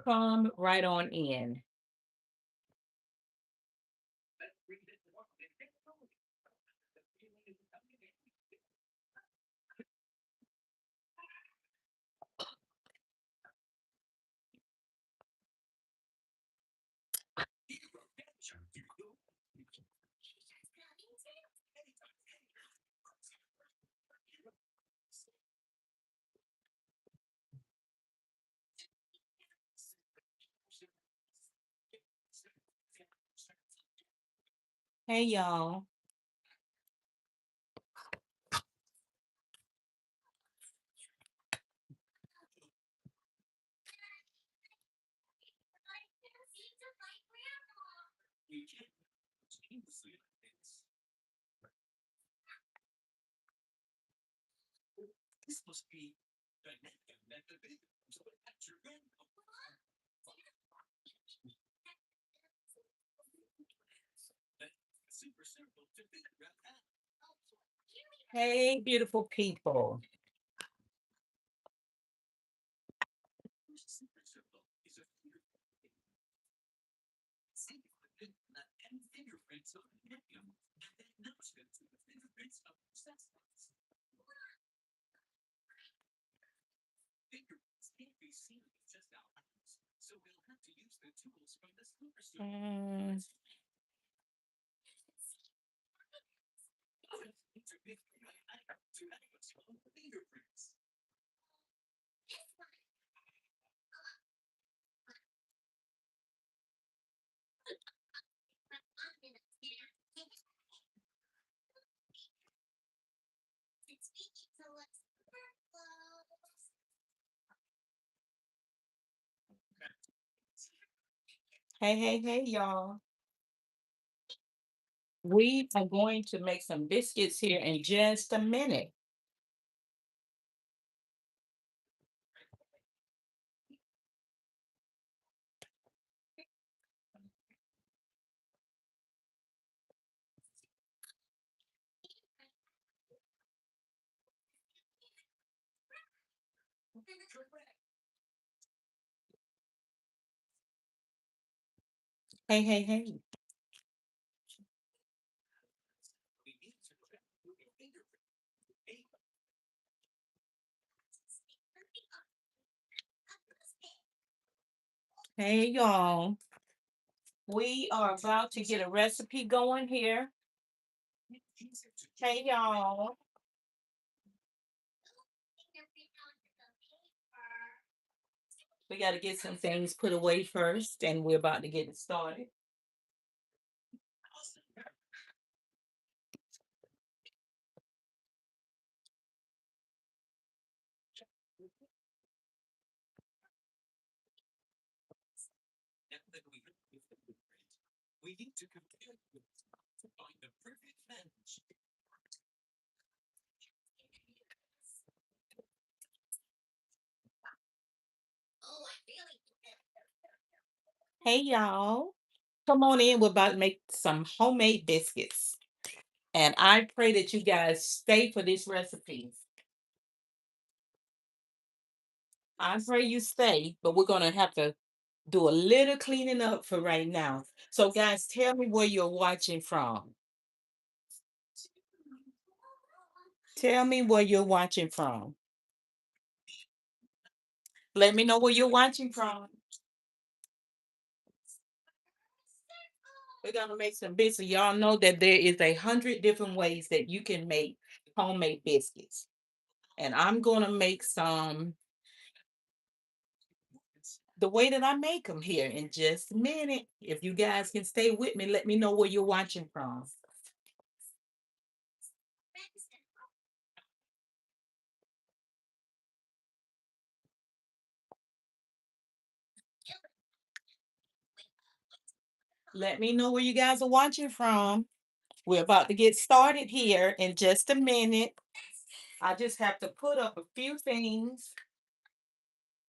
Come right on in. Hey, y'all. Hey, beautiful people. Mm, hey, y'all. We are going to make some biscuits here in just a minute. Hey. Hey, y'all. We are about to get a recipe going here. Hey, y'all. We got to get some things put away first, and we're about to get it started. Hey, y'all. Come on in. We're about to make some homemade biscuits. And I pray that you guys stay for this recipe. I pray you stay, but we're going to have to do a little cleaning up for right now. So, guys, tell me where you're watching from. Tell me where you're watching from. Let me know where you're watching from. We're going to make some biscuits. Y'all know that there is 100 different ways that you can make homemade biscuits. And I'm going to make some the way that I make them here in just a minute. If you guys can stay with me, let me know where you're watching from. Let me know where you guys are watching from. We're about to get started here in just a minute. I just have to put up a few things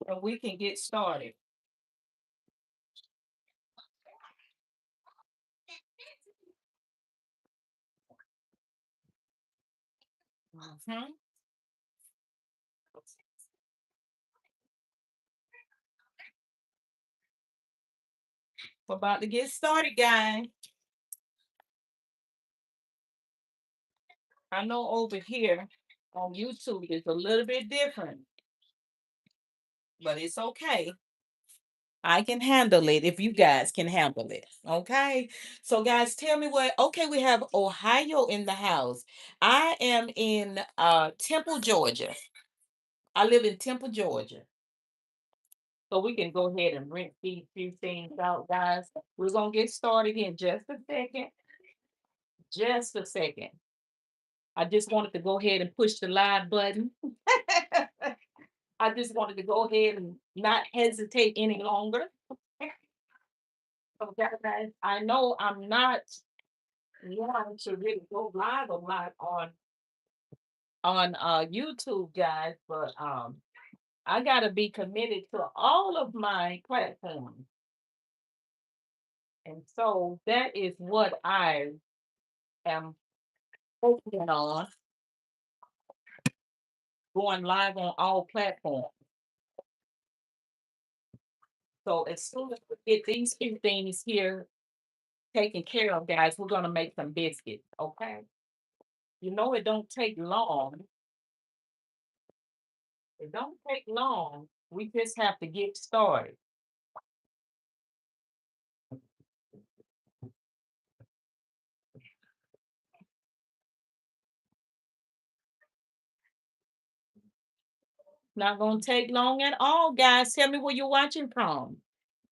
and we can get started. Mhm. We're about to get started, guys. I know over here on YouTube it's a little bit different, but it's okay. I can handle it if you guys can handle it. Okay. So, guys, tell me what. Okay, we have Ohio in the house. I am in Temple, Georgia. I live in Temple, Georgia. So we can go ahead and rent these few things out, guys. We're gonna get started in just a second. Just a second. I just wanted to go ahead and push the live button. I just wanted to go ahead and not hesitate any longer. So guys, I know I'm not wanting to really go live a lot on YouTube, guys, but I gotta be committed to all of my platforms. And so that is what I am focusing on, going live on all platforms. So as soon as we get these few things here taken care of, guys, we're gonna make some biscuits. Okay. You know it don't take long. It don't take long. We just have to get started. Not gonna take long at all, guys. Tell me where you're watching from.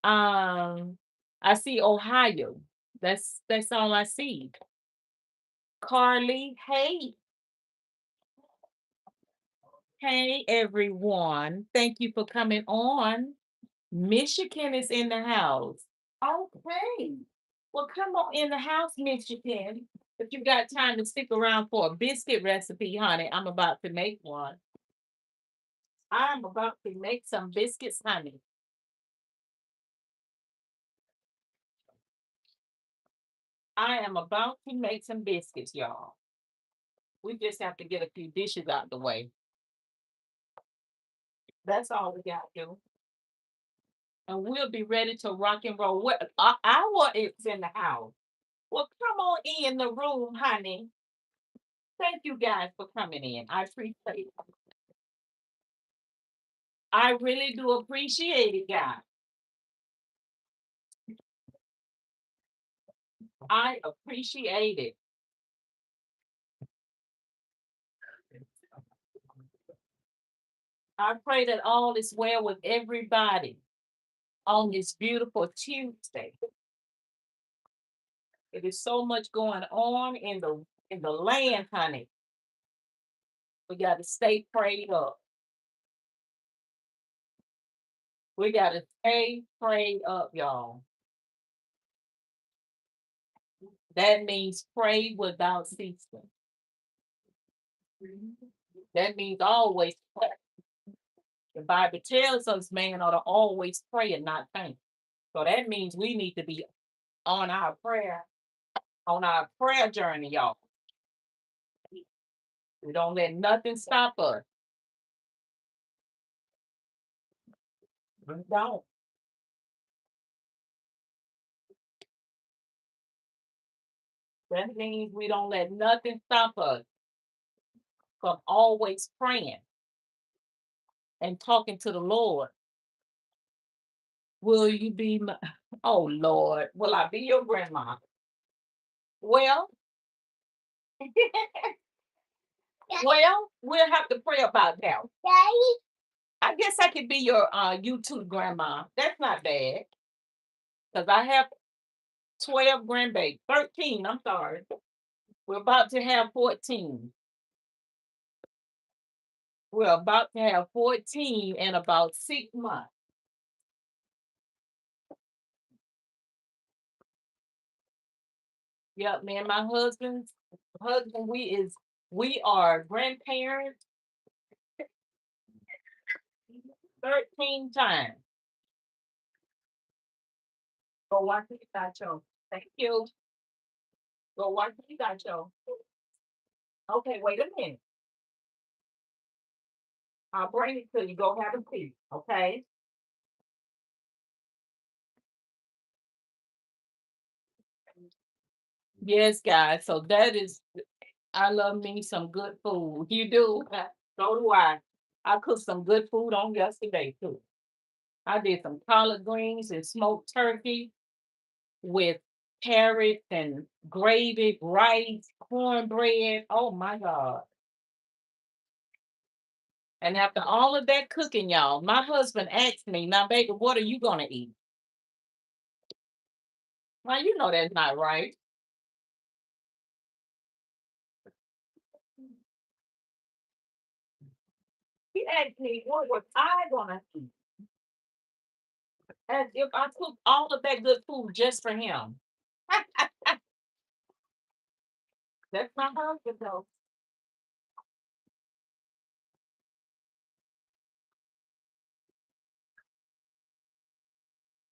Um, I see Ohio. That's all I see. Carly, hey everyone. Thank you for coming on. Michigan is in the house. Okay. Well, come on in the house, Michigan. If you got time to stick around for a biscuit recipe, honey, I'm about to make one. I'm about to make some biscuits, honey. I am about to make some biscuits, y'all. We just have to get a few dishes out the way. That's all we got to do. And we'll be ready to rock and roll. What our is in the house. Well, come on in the room, honey. Thank you guys for coming in. I appreciate it. I really do appreciate it, guys. I appreciate it. I pray that all is well with everybody on this beautiful Tuesday. It is so much going on in the land, honey. We got to stay prayed up. We got to stay prayed up, y'all. That means pray without ceasing. That means always pray. The Bible tells us man ought to always pray and not faint. So that means we need to be on our prayer journey, y'all. We don't let nothing stop us. We don't. That means we don't let nothing stop us from always praying and talking to the Lord. Will you be my, oh Lord, will I be your grandma? Well, well, we'll have to pray about that. I guess I could be your YouTube grandma. That's not bad. Because I have 12 grandbabies. 13, I'm sorry. We're about to have 14. We're about to have 14 in about 6 months. Yep, me and my husband, we are grandparents 13 times. Go watch that show. Thank you. Go watch that show. Okay, wait a minute. I'll bring it to you. Go have a seat. Okay. Yes, guys. So that is, I love me some good food. You do? So do I. I cooked some good food on yesterday too. I did some collard greens and smoked turkey with carrots and gravy, rice, cornbread. Oh my God. And after all of that cooking, y'all, my husband asked me, now, baby, what are you going to eat? Well, you know that's not right. He asked me, what was I going to eat? As if I cooked all of that good food just for him. That's my husband, though.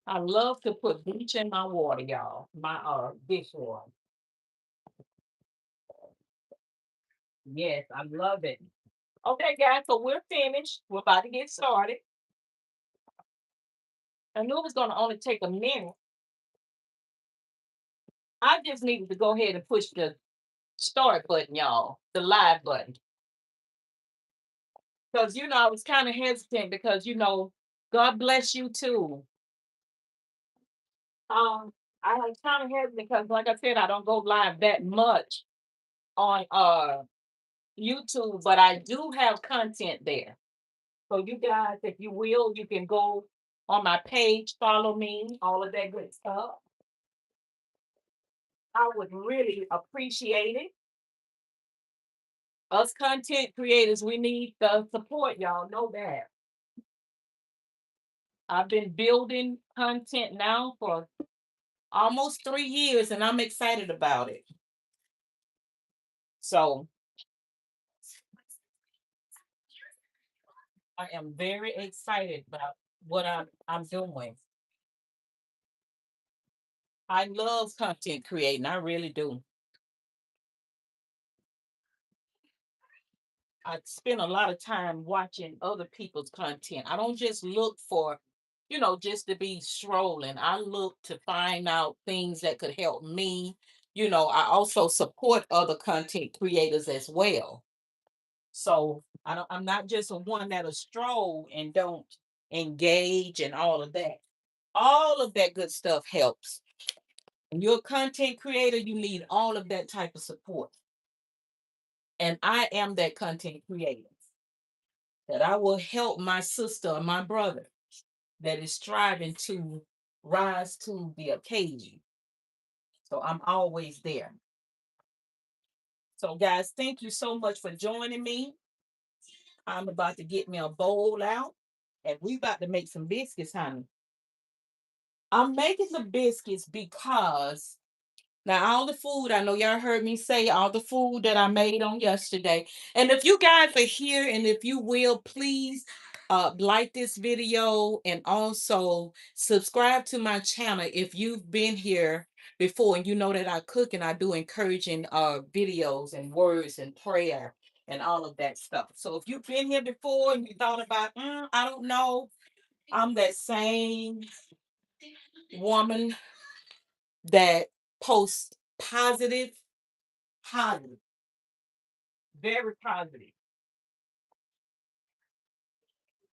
I love to put bleach in my water, y'all. My dishwater. Yes, I love it. Okay, guys, so we're finished. We're about to get started. I knew it was going to only take a minute. I just needed to go ahead and push the start button, y'all, the live button. Because, I was kind of hesitant because, God bless you too. I was kind of hesitant because, like I said, I don't go live that much on YouTube, but I do have content there. So you guys, if you will, you can go on my page, follow me, all of that good stuff. I would really appreciate it. Us content creators, we need the support, y'all know that. I've been building content now for almost 3 years and I'm excited about it. So I am very excited about what I'm doing. I love content creating. I really do. I spend a lot of time watching other people's content. I don't just look for, just to be strolling. I look to find out things that could help me. I also support other content creators as well. So I'm not just a one that'll stroll and don't engage and all of that. All of that good stuff helps. When you're a content creator, you need all of that type of support. And I am that content creator that I will help my sister or my brother that is striving to rise to the occasion. So I'm always there. So, guys, thank you so much for joining me. I'm about to get me a bowl out and we about to make some biscuits, honey. I'm making the biscuits because now all the food, I know y'all heard me say all the food that I made on yesterday. And if you guys are here and if you will, please like this video and also subscribe to my channel if you've been here before and you know that I cook and I do encouraging videos and words and prayer and all of that stuff. So if you've been here before and you thought about, I don't know, I'm that same woman that posts positive, positive, very positive.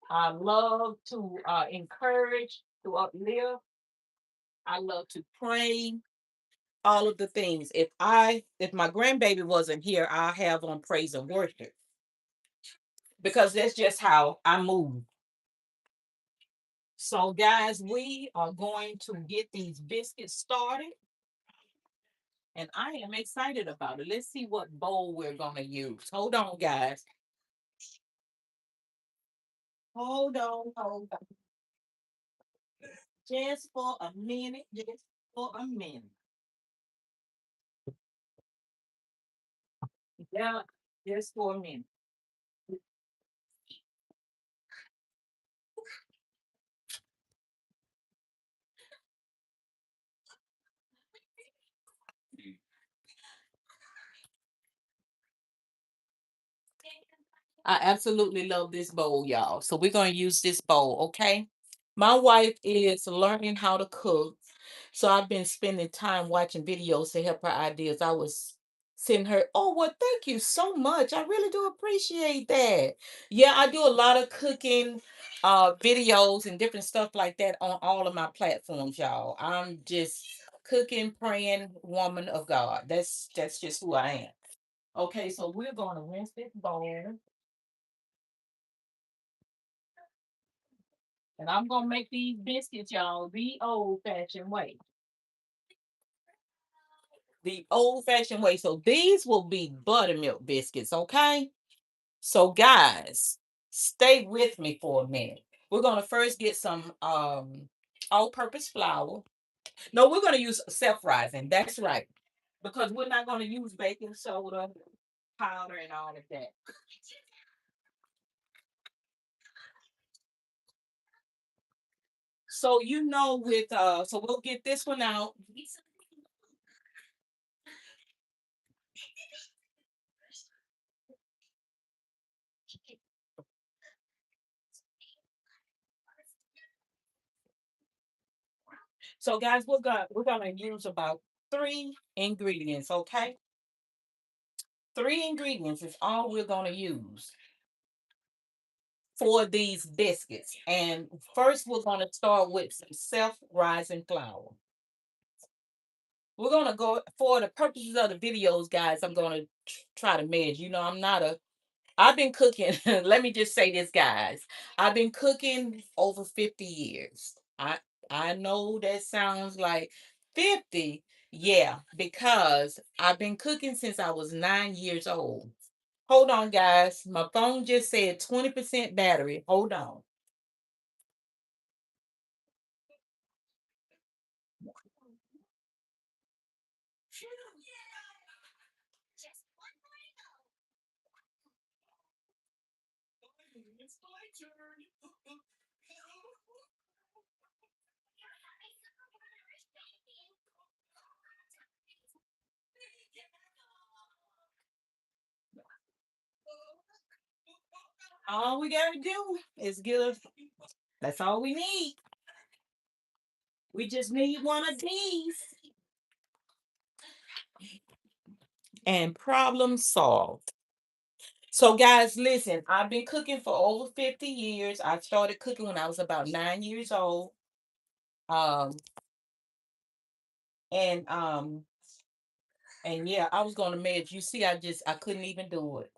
I love to encourage, to uplift. I love to pray. All of the things. If my grandbaby wasn't here, I have on praise and worship because that's just how I move. So, guys, we are going to get these biscuits started, and I am excited about it. Let's see what bowl we're going to use. Hold on, guys. Hold on. Just for a minute. Just for a minute. Yeah, just for a minute. I absolutely love this bowl, y'all. So we're going to use this bowl, okay? My wife is learning how to cook. So I've been spending time watching videos to help her ideas. I was sending her, oh, well, thank you so much. I really do appreciate that. Yeah, I do a lot of cooking videos and different stuff like that on all of my platforms, y'all. I'm just cooking, praying woman of God. That's just who I am. Okay, so we're going to rinse this bowl. And I'm gonna make these biscuits, y'all, the old fashioned way. The old fashioned way. So these will be buttermilk biscuits, okay? So guys, stay with me for a minute. We're gonna first get some all-purpose flour. No, we're gonna use self-rising. That's right. Because we're not gonna use baking soda, powder, and all of that. So you know with so we'll get this one out. So guys, we're gonna use about 3 ingredients, okay? 3 ingredients is all we're gonna use for these biscuits. And first we're gonna start with some self-rising flour. We're gonna go for the purposes of the videos, guys. I'm gonna try to measure. You know, I'm not a I've been cooking. Let me just say this, guys. I've been cooking over 50 years. I know that sounds like 50. Yeah, because I've been cooking since I was 9 years old. Hold on, guys. My phone just said 20% battery. Hold on. All we gotta do is get a. That's all we need. We just need one of these. And problem solved. So, guys, listen, I've been cooking for over 50 years. I started cooking when I was about 9 years old. Um, and yeah, I was gonna manage. You see, I couldn't even do it.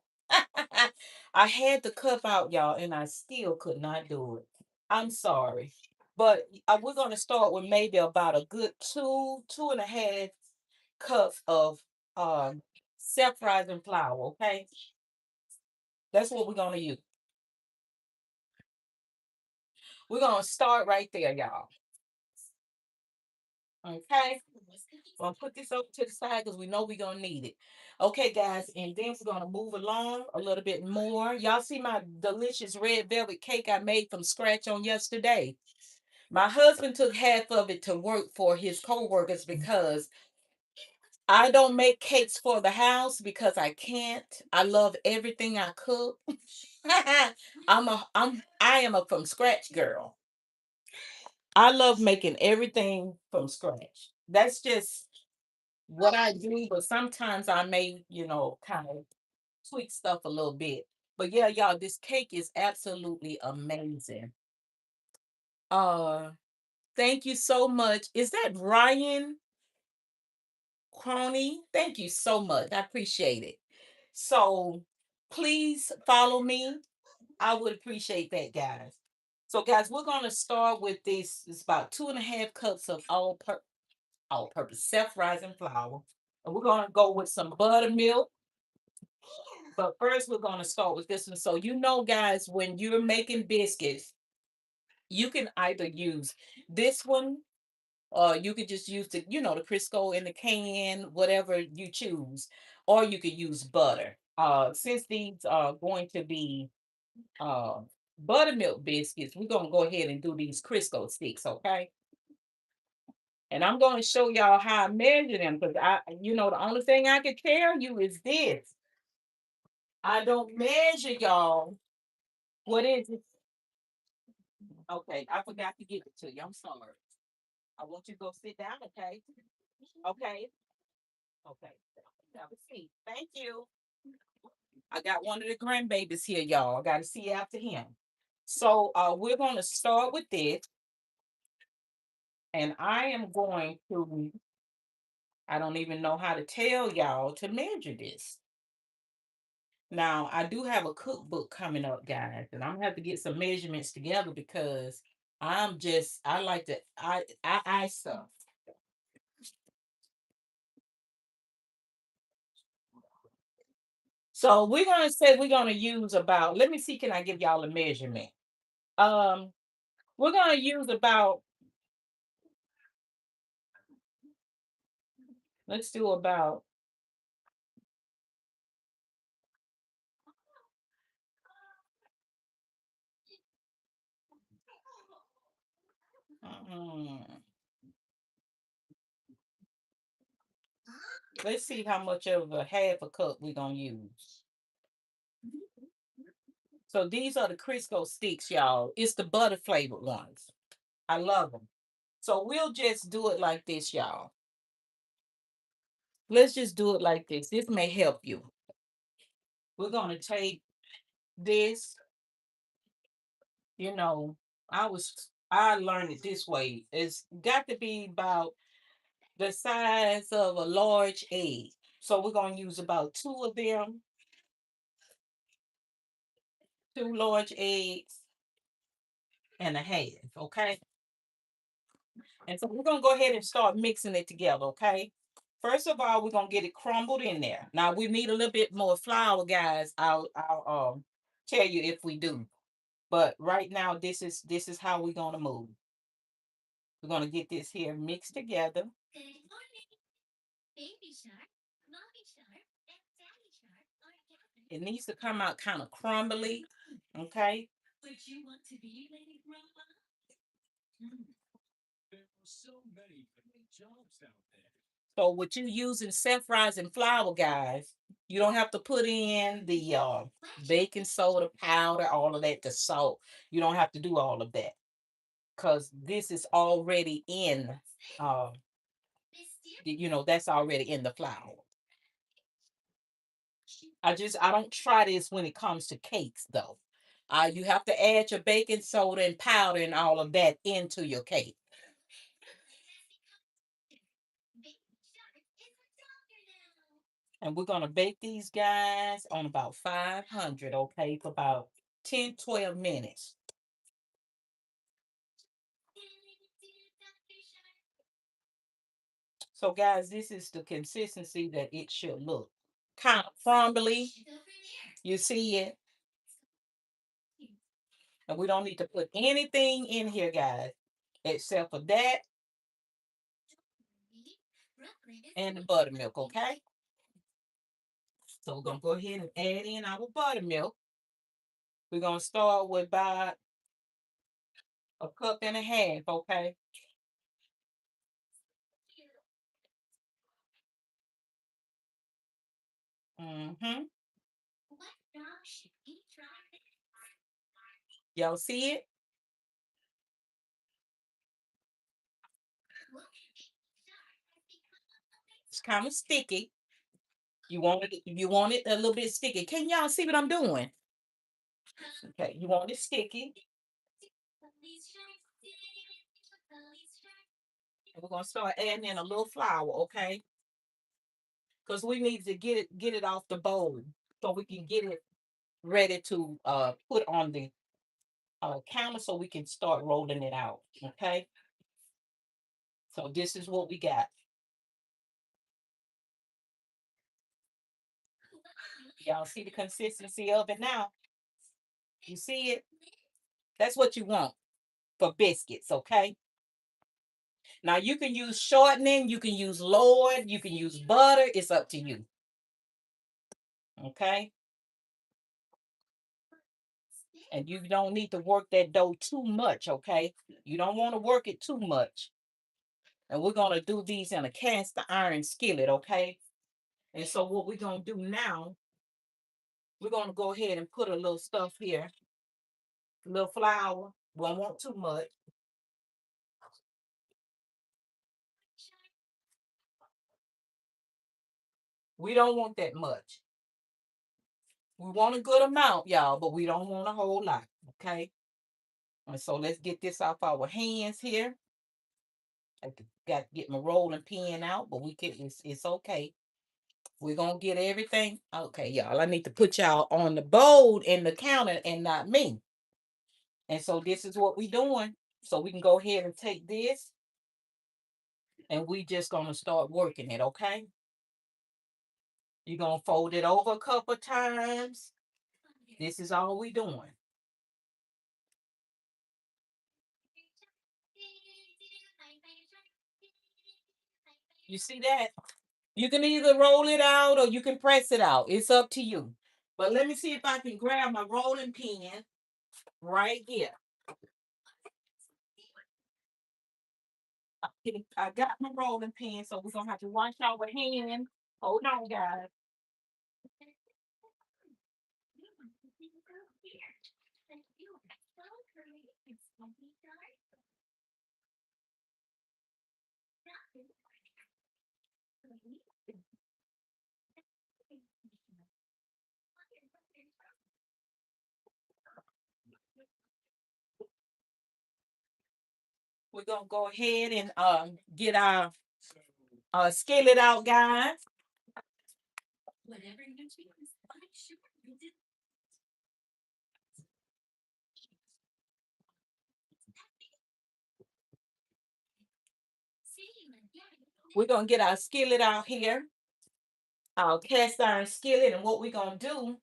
I had the cup out, y'all, and I still could not do it. I'm sorry. But we're gonna start with maybe about a good 2.5 cups of um self-rising flour, okay? That's what we're gonna use. We're gonna start right there, y'all. Okay. Gonna put this over to the side because we know we're gonna need it. Okay, guys, and then we're gonna move along a little bit more. Y'all see my delicious red velvet cake I made from scratch on yesterday. My husband took half of it to work for his co-workers because I don't make cakes for the house because I can't. I love everything I cook. I am a from scratch girl. I love making everything from scratch. That's just what I do, but sometimes I may, kind of tweak stuff a little bit. But yeah, y'all, this cake is absolutely amazing. Uh, thank you so much. Is that Ryan Crony? Thank you so much. I appreciate it. So please follow me. I would appreciate that, guys. So, guys, we're gonna start with this. It's about 2.5 cups of all-purpose self-rising flour, and we're gonna go with some buttermilk. But first, we're gonna start with this one. So, guys, when you're making biscuits, you can either use this one, or you could just use the Crisco in the can, whatever you choose, or you could use butter. Since these are going to be uh, buttermilk biscuits, we're gonna go ahead and do these Crisco sticks, okay? And I'm gonna show y'all how I measure them because the only thing I can tell you is this: I don't measure y'all. What is it? Okay, I forgot to give it to you. I'm sorry. I want you to go sit down, okay? Okay. Okay. Have a seat. Thank you. I got one of the grandbabies here, y'all. I got to see after him. So we're going to start with this, and I am going to, I don't even know how to tell y'all to measure this. Now, I do have a cookbook coming up, guys, and I'm gonna have to get some measurements together because I like to I stuff. So we're gonna say we're gonna use about, let me see, can I give y'all a measurement? Um, we're gonna use about, let's do about, mm, let's see how much of a half a cup we're gonna use. So these are the Crisco sticks, y'all. It's the butter flavored ones. I love them. So we'll just do it like this, y'all. Let's just do it like this. This may help you. We're gonna take this, you know, I learned it this way. It's got to be about the size of a large egg. So we're gonna use about two of them, two large eggs and a half, okay? And so we're gonna go ahead and start mixing it together, okay? First of all, we're gonna get it crumbled in there. Now we need a little bit more flour, guys. I'll tell you if we do. But right now, this is how we're gonna move. We're gonna get this here mixed together. It needs to come out kind of crumbly, okay? So what you using self-rising flour, guys, you don't have to put in the baking soda powder, all of that, the salt. You don't have to do all of that because this is already in, uh, that's already in the flour. I don't try this when it comes to cakes though. You have to add your baking soda and powder and all of that into your cake. And we're gonna bake these guys on about 500, okay, for about 10, 12 minutes. So guys, this is the consistency that it should look. Kind of crumbly. You see it? And we don't need to put anything in here, guys, except for that and the buttermilk, okay? So we're gonna go ahead and add in our buttermilk. We're gonna start with about a cup and a half, okay? Mm-hmm. Y'all see it? It's kind of sticky. You want it a little bit sticky. Can y'all see what I'm doing? Okay, you want it sticky. And we're gonna start adding in a little flour, okay? Because we need to get it off the bowl so we can get it ready to put on the counter so we can start rolling it out. Okay. So this is what we got. Y'all see the consistency of it now? You see it? That's what you want for biscuits, okay? Now you can use shortening, you can use Lord, you can use butter. It's up to you. Okay. And you don't need to work that dough too much, okay? You don't want to work it too much. And we're gonna do these in a cast iron skillet, okay? And so what we're gonna do now, we're gonna go ahead and put a little stuff here, a little flour. We don't want too much. We don't want that much. We want a good amount, y'all, but we don't want a whole lot. Okay. And so let's get this off our hands here. I got to get my rolling pin out, but we can. It's okay. We're gonna get everything. Okay, y'all. I need to put y'all on the board and the counter and not me. And so this is what we doing. So we can go ahead and take this and we just gonna start working it, okay? You're gonna fold it over a couple times. This is all we doing. You see that? You can either roll it out or you can press it out. It's up to you. But let me see if I can grab my rolling pin right here. I got my rolling pin, so we're gonna have to wash our hands. Hold on, guys. We're gonna go ahead and get our skillet out, guys. We're gonna get our skillet out here, our cast iron skillet, and what we're gonna do,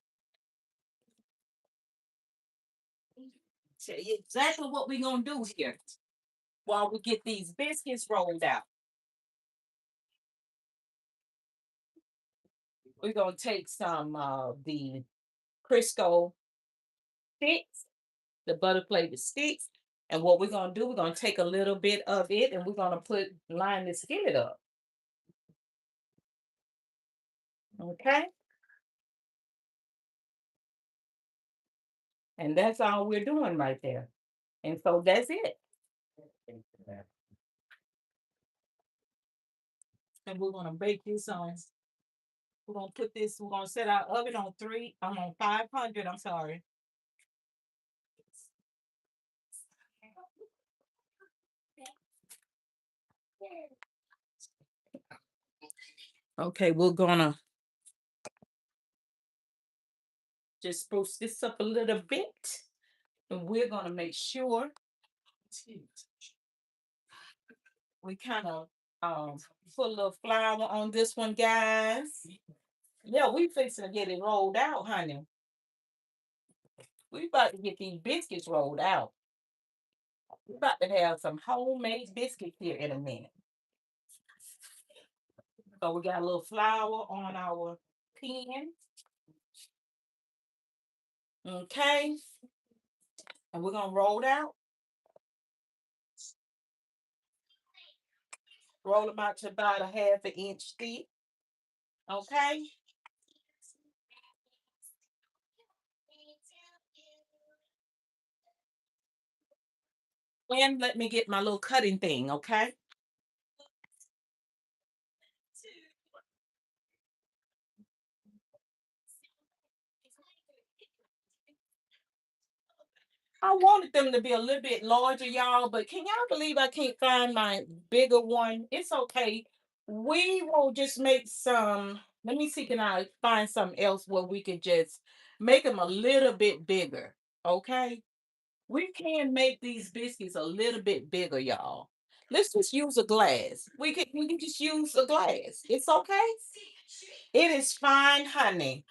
tell you exactly what we're gonna do here while we get these biscuits rolled out. We're gonna take some of the Crisco sticks, the butter flavored sticks, and what we're gonna do, we're gonna take a little bit of it and we're gonna line the skillet up. Okay, and that's all we're doing right there. And so that's it. And we're gonna bake this on. We're gonna put this. We're gonna set our oven on three. I'm on 500. I'm sorry. Okay, we're gonna just spruce this up a little bit, and we're gonna make sure we kind of put a little flour on this one, guys. Yeah, we fixing to get it rolled out, honey. We about to get these biscuits rolled out. We about to have some homemade biscuits here in a minute. So we got a little flour on our pan. Okay. And we're gonna roll it out. Roll them out to about a half an inch thick. Okay. And let me get my little cutting thing, okay? I wanted them to be a little bit larger, y'all, but can y'all believe I can't find my bigger one? It's okay. We will just make some. Let me see, can I find something else where we can just make them a little bit bigger? Okay. We can make these biscuits a little bit bigger, y'all. Let's just use a glass. We can just use a glass. It's okay. It is fine, honey.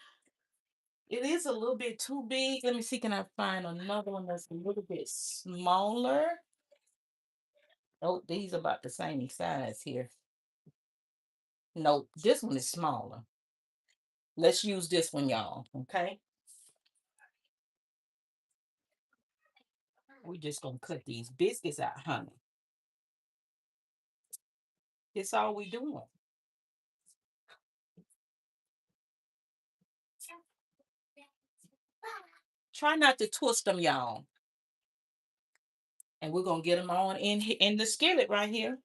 It is a little bit too big. Let me see, can I find another one that's a little bit smaller? Oh, these are about the same size here. No, this one is smaller. Let's use this one, y'all. Okay. We're just gonna cut these biscuits out, honey. That's all we doing. Try not to twist them, y'all. And we're gonna get them on in the skillet right here.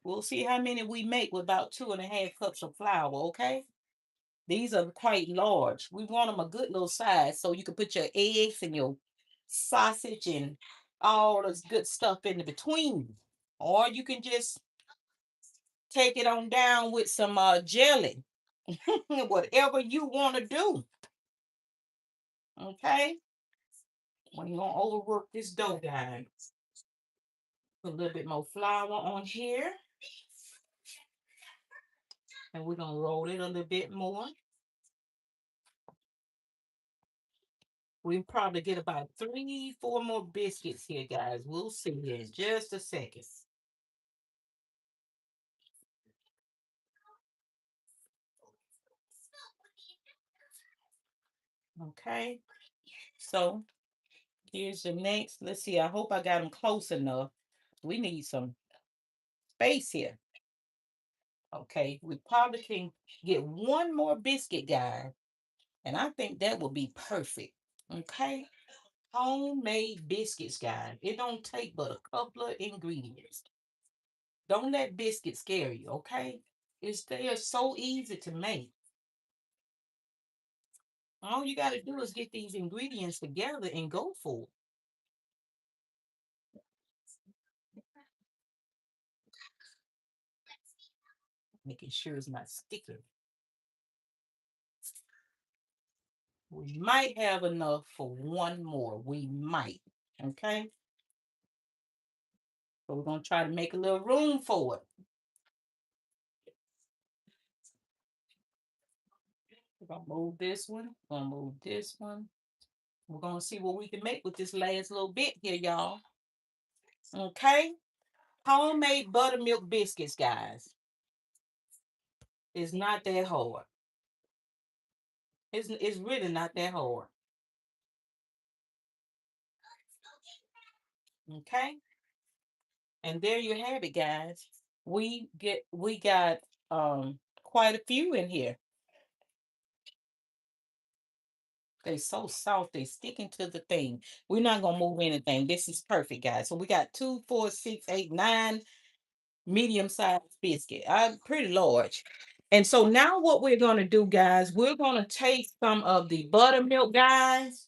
We'll see how many we make with about 2.5 cups of flour, okay? These are quite large. We want them a good little size so you can put your eggs and your sausage and all this good stuff in the between. Or you can just take it on down with some jelly. Whatever you want to do. Okay? We ain't gonna overwork this dough, guys. Put a little bit more flour on here. And we're gonna roll it a little bit more. We probably get about 3, 4 more biscuits here, guys. We'll see in just a second. Okay. So here's the next. Let's see. I hope I got them close enough. We need some space here. Okay. We probably can get one more biscuit, guys. And I think that will be perfect. Okay. Homemade biscuits, guys. It don't take but a couple of ingredients. Don't let biscuits scare you, okay? They are so easy to make. All you got to do is get these ingredients together and go for it. Making sure it's not sticky. We might have enough for one more. We might. Okay. So we're gonna try to make a little room for it. We're gonna move this one. We're gonna move this one. We're gonna see what we can make with this last little bit here, y'all. Okay. Homemade buttermilk biscuits, guys. It's not that hard. It's really not that hard. Okay. And there you have it, guys. We got quite a few in here. They so soft, they sticking to the thing. We're not gonna move anything. This is perfect, guys. So we got 2, 4, 6, 8, 9 medium-sized biscuit. Pretty large. And so now what we're gonna do, guys, we're gonna take some of the buttermilk, guys.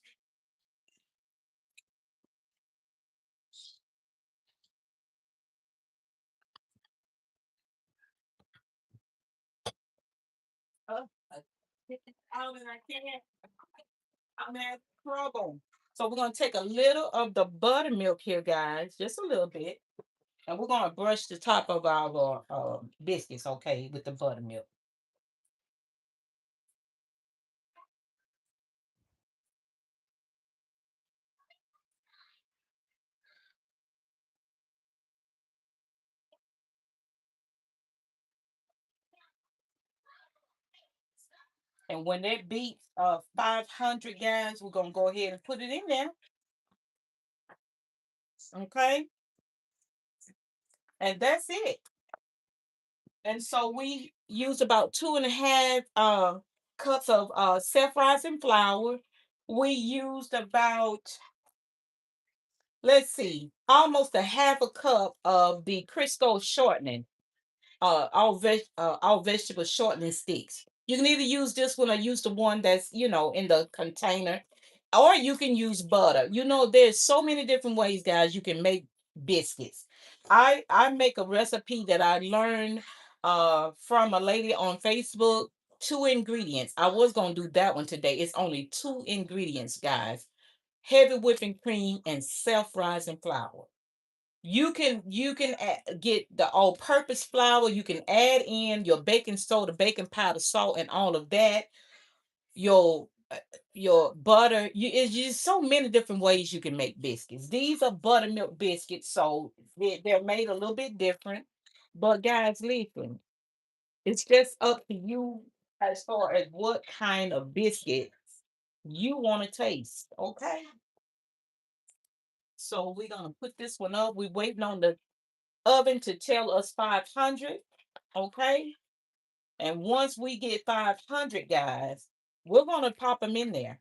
Uh, uh, out and I can't. I'm at trouble. So we're gonna take a little of the buttermilk here, guys, just a little bit, and we're gonna brush the top of our biscuits, okay, with the buttermilk. And when that beats 500, guys, we're gonna go ahead and put it in there, okay? And that's it. And so we used about 2.5 cups of self-rising flour. We used about, let's see, almost a half a cup of the Crisco shortening, all vegetable shortening sticks. You can either use this one or use the one that's in the container, or you can use butter. There's so many different ways, guys, you can make biscuits. I make a recipe that I learned from a lady on Facebook. Two ingredients. I was gonna do that one today. It's only two ingredients, guys: heavy whipping cream and self-rising flour. You can get the all-purpose flour. You can add in your baking soda, baking powder, salt, and all of that. Your your butter. It's just so many different ways you can make biscuits. These are buttermilk biscuits, so they're made a little bit different. But guys, listen, it's just up to you as far as what kind of biscuit you want to taste. Okay, so we're gonna put this one up. We're waiting on the oven to tell us 500. Okay. And once we get 500, guys, we're going to pop them in there.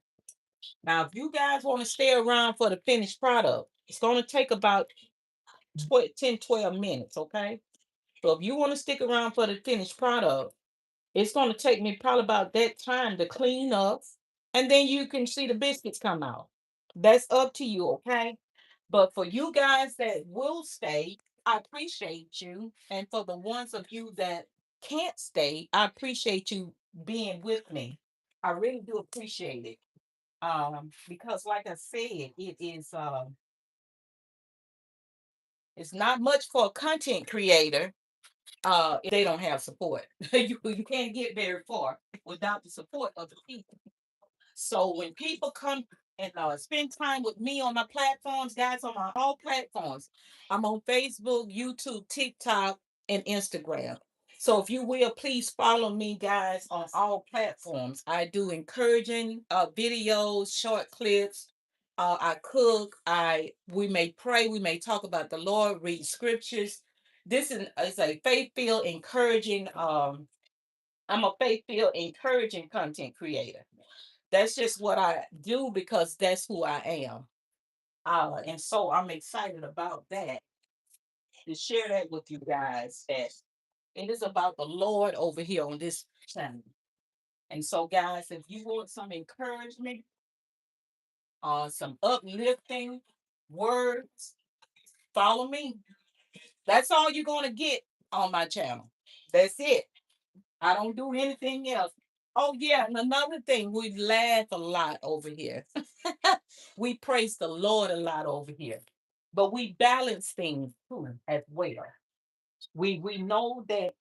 Now, if you guys want to stay around for the finished product, it's going to take about 10, 12 minutes. Okay. So if you want to stick around for the finished product, it's going to take me probably about that time to clean up, and then you can see the biscuits come out. That's up to you, okay? But for you guys that will stay, I appreciate you. And for the ones of you that can't stay, I appreciate you being with me. I really do appreciate it. Because like I said, it's not much for a content creator if they don't have support. You can't get very far without the support of the people. So when people come and spend time with me on my platforms, guys, on my all platforms, I'm on Facebook, YouTube, TikTok, and Instagram. So if you will, please follow me, guys, on all platforms. I do encouraging videos, short clips. I cook. I We may pray. We may talk about the Lord, read scriptures. Is a faith-filled, encouraging. I'm a faith-filled, encouraging content creator. That's just what I do because that's who I am. And so I'm excited about that to share that with you guys. That it is about the Lord over here on this channel. And so, guys, if you want some encouragement, some uplifting words, follow me. That's all you're going to get on my channel. That's it. I don't do anything else. Oh, yeah. And another thing, we laugh a lot over here. We praise the Lord a lot over here. But we balance things too as well. We know that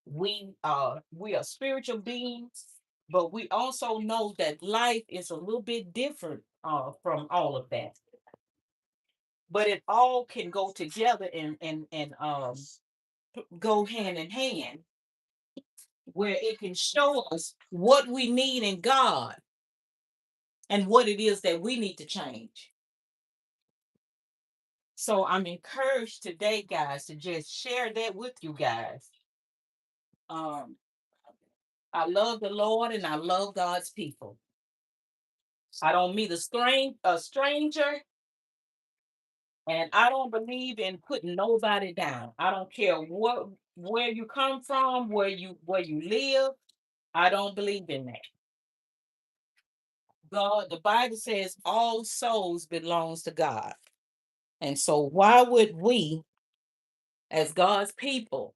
we are spiritual beings, but we also know that life is a little bit different from all of that. But it all can go together and go hand in hand, where it can show us what we need in God and what it is that we need to change. So I'm encouraged today, guys, to just share that with you guys. Um, I love the Lord and I love God's people. I don't meet a stranger, and I don't believe in putting nobody down. I don't care where you come from, where you live. I don't believe in that. God, the Bible says all souls belongs to God. And so why would we, as God's people,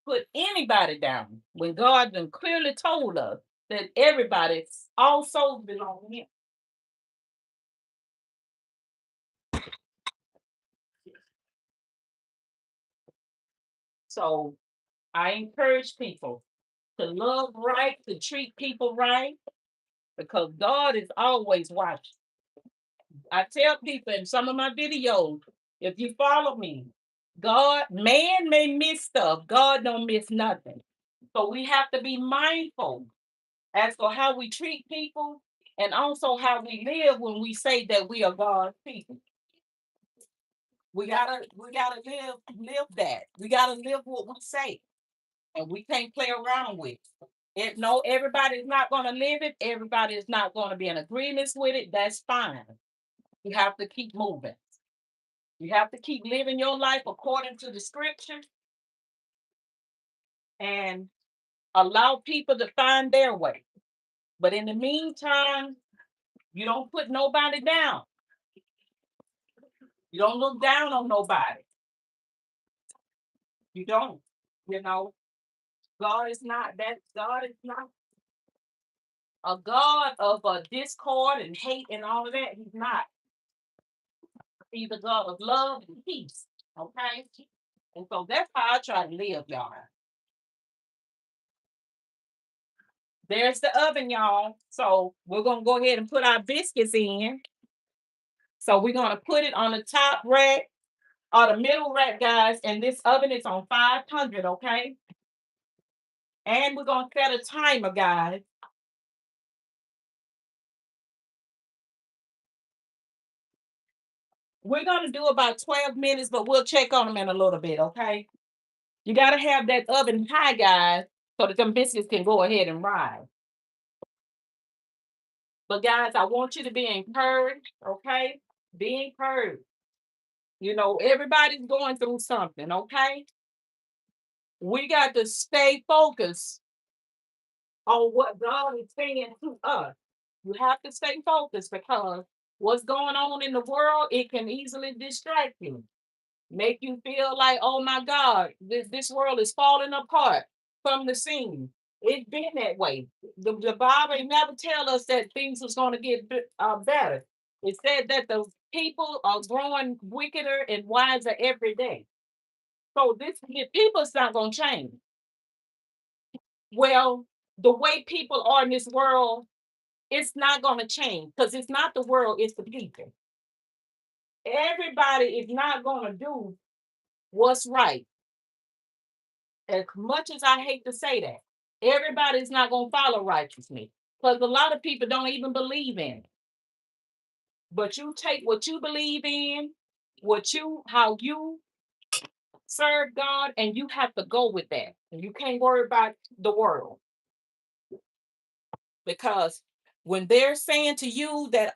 put anybody down when God done clearly told us that everybody, all souls belong to Him? So I encourage people to love right, to treat people right, because God is always watching. I tell people in some of my videos, if you follow me, man may miss stuff, God don't miss nothing. So we have to be mindful as to how we treat people and also how we live when we say that we are God's people. We gotta live that. We gotta live what we say. And we can't play around with it. No, everybody's not gonna live it, everybody is not gonna be in agreement with it. That's fine. You have to keep moving. You have to keep living your life according to the scripture and allow people to find their way. But in the meantime, you don't put nobody down. You don't look down on nobody. You don't. You know, God is not a God of discord and hate and all of that. He's not. He's a God of love and peace. Okay? And so that's how I try to live, y'all. There's the oven, y'all. So we're gonna go ahead and put our biscuits in. So we're gonna put it on the top rack or the middle rack, guys. And this oven is on 500, okay? And we're gonna set a timer, guys. We're gonna do about 12 minutes, but we'll check on them in a little bit, okay? You gotta have that oven high, guys, so that them biscuits can go ahead and rise. But guys, I want you to be encouraged, okay? Be encouraged. Everybody's going through something, okay? We got to stay focused on what God is saying to us. You have to stay focused because what's going on in the world, it can easily distract you, make you feel like, oh my God, this world is falling apart from the scene. It's been that way. The Bible never tell us that things was going to get better. It said that the people are growing wickeder and wiser every day. So this the people's not going to change. Well, the way people are in this world, it's not going to change because it's not the world, it's the people. Everybody is not going to do what's right. As much as I hate to say that, everybody's not going to follow righteousness because a lot of people don't even believe in it. But you take what you believe in, how you serve God, and you have to go with that. And you can't worry about the world because when they're saying to you that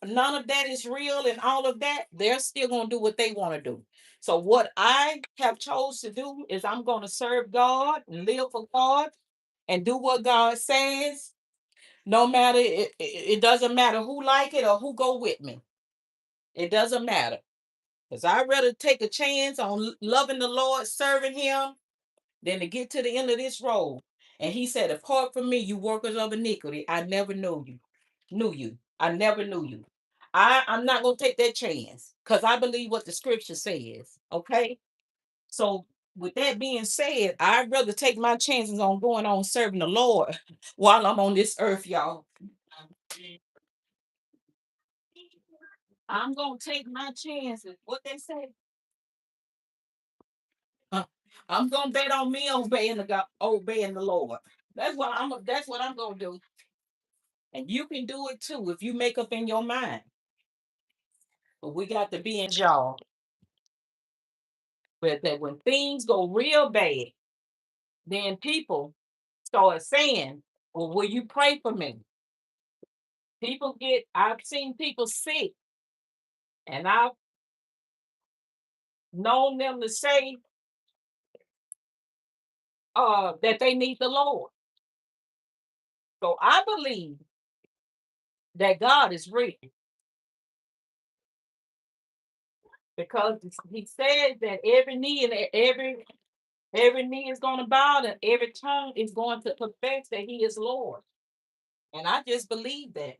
none of that is real and all of that, they're still going to do what they want to do. So what I have chose to do is I'm going to serve God and live for God and do what God says. No matter it doesn't matter who like it or who go with me. It doesn't matter. Because I'd rather take a chance on loving the Lord, serving him, than to get to the end of this road. And he said, apart from me, you workers of iniquity, I never knew you. Knew you. I never knew you. I'm not gonna take that chance because I believe what the scripture says. Okay. So with that being said, I'd rather take my chances on going on serving the Lord while I'm on this earth, y'all. I'm gonna take my chances. What they say? Uh, I'm gonna bet on me obeying the God, obeying the Lord. That's what I'm gonna do. And you can do it too if you make up in your mind. But we got to be in y'all. But that when things go real bad, then people start saying, well, will you pray for me? I've seen people sick, and I've known them to say that they need the Lord. So I believe that God is real because he said that every knee and every knee is going to bow and every tongue is going to confess that he is Lord. And I just believe that